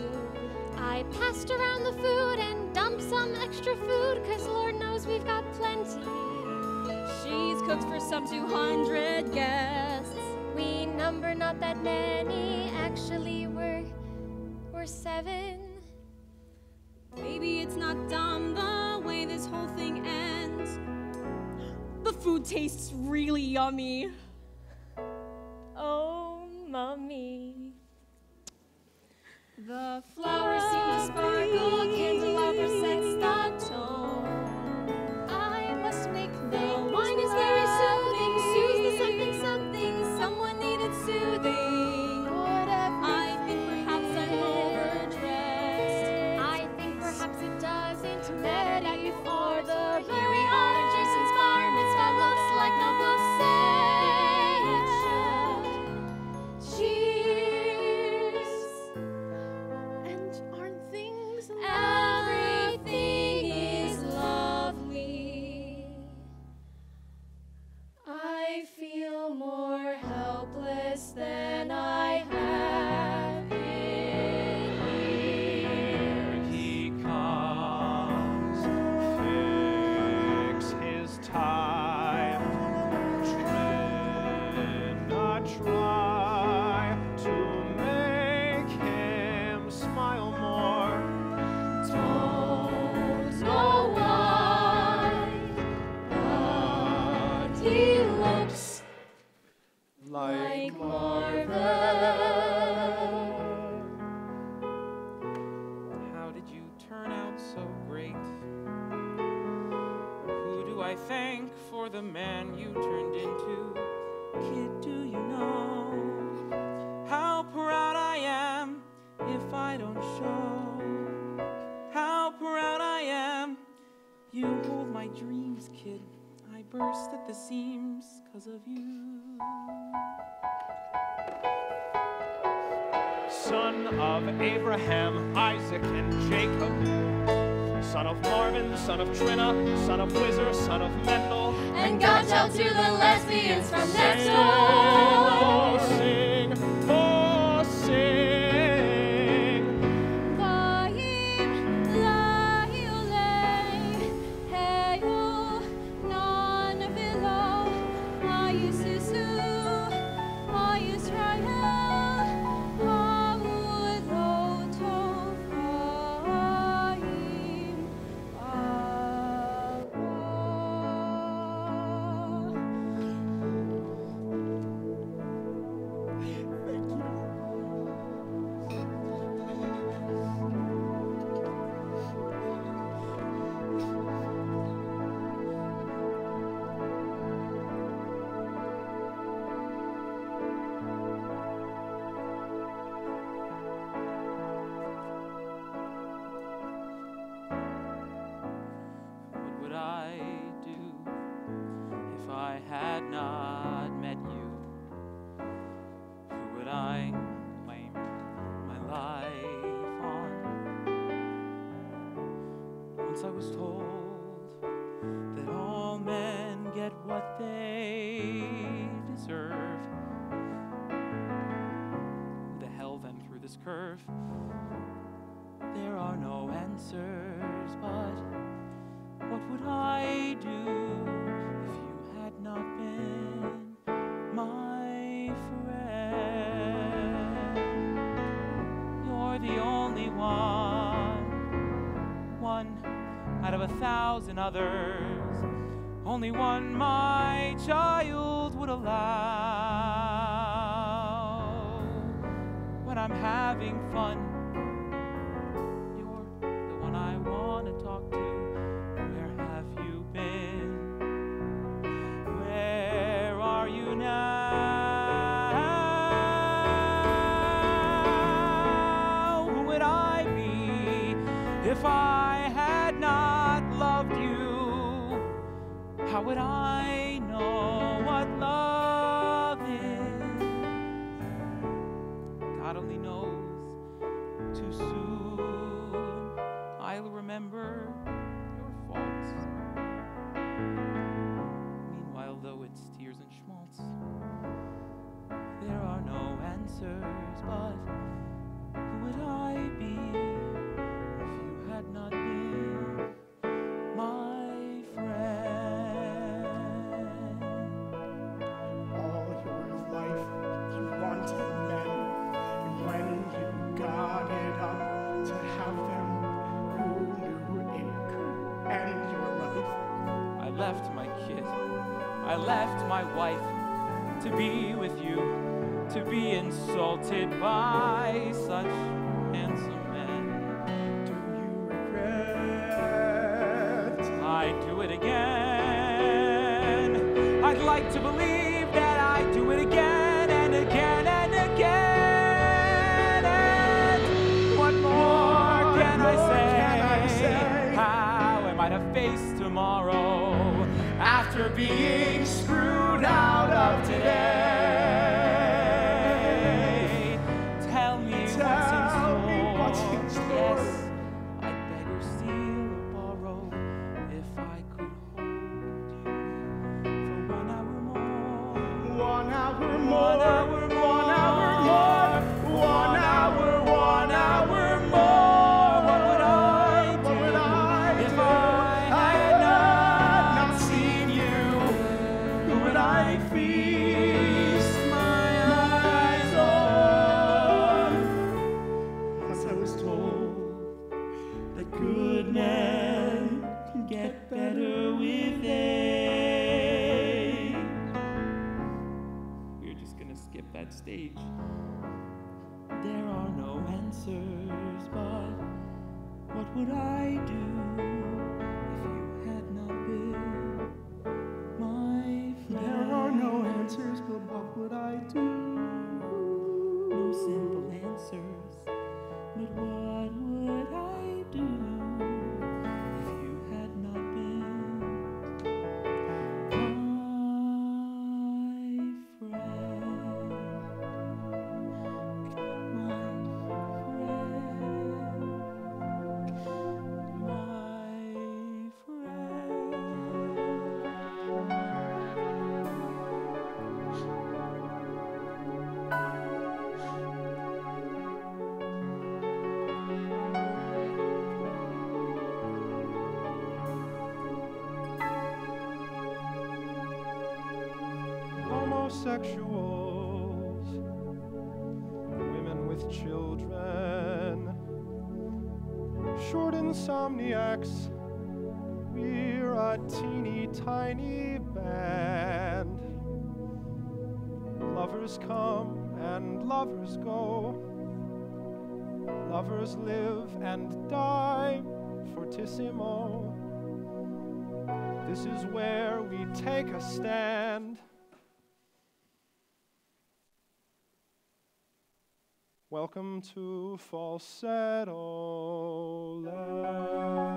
I passed around the food and dumped some extra food, 'cause Lord knows we've got plenty. She's cooked for some 200 guests. We number not that many, actually we're 7. Maybe it's not dumb the way this whole thing ends. The food tastes really yummy. Oh, mommy. The flowers seem to sparkle, candelabra sets the tone. I must make the wine is very soothing, soothes the something something, someone needed soothing. Whatever. I think perhaps ready for the here we are in Jason's bar mitzvah. Looks like no book say it should. Cheers. And aren't things Everything is lovely. I feel more helpless than I have been here. He comes, fix his tie. Trina, try to make him smile more. Don't know why, but he looks like Marvin. How did you turn out so great? Who do I thank for the man you turned into? Kid, do you know how proud I am if I don't show? How proud I am. You hold my dreams, kid. I burst at the seams 'cause of you. Son of Abraham, Isaac, and Jacob. Son of Marvin, son of Trina, son of Whizzer, son of Mendel. And God tell to the lesbians from next Oh, door. sing, oh, sing. Vayim la'iulei, heyu non vilo, ha'yisusu, ha'Yisrael, ha'udotov ha'im ara. What would I do if I had not met you? Who would I blame my life on? Once I was told that all men get what they deserve. Who the hell then threw this curve? There are no answers, but what would I do if you had not been my friend? You're the only one out of 1,000 others, only one my child would allow. When I'm having fun, you're the one I want to talk to. Where have you been? Where are you now? Who would I be if I had not loved you? How would I know what love is? God only knows. Too soon I'll remember your faults. Meanwhile, though it's tears and schmaltz, there are no answers, but who would I be if you had not been my friend? All your life you wanted men, and when you got it up to have them, who knew it could end your life? I left my kid, I left my wife to be with you, to be insulted by such handsome men. Do you regret? I'd do it again. I'd like to believe that I'd do it again and again and again. And what more can I say? might have faced tomorrow After being screwed out of today. Tell me what's in store. Yes, I'd beg or steal or borrow if I could hold you for 1 hour more. 1 hour more, 1 hour more, 1 hour more, 1 hour, 1 hour more. What would I do if I had not seen you? Who would I feast my eyes on? Once I was told that good men get better with age. We're just gonna skip that stage. There are no answers, but what would I do if you had not been my friend? There are no answers, but what would I do? No simple answers, but what would I do if you had not been my friend? Homosexuals, women with children, short insomniacs, we're a teeny tiny band. Lovers come and lovers go, lovers live and die fortissimo. This is where we take a stand. Welcome to Falsetto Land.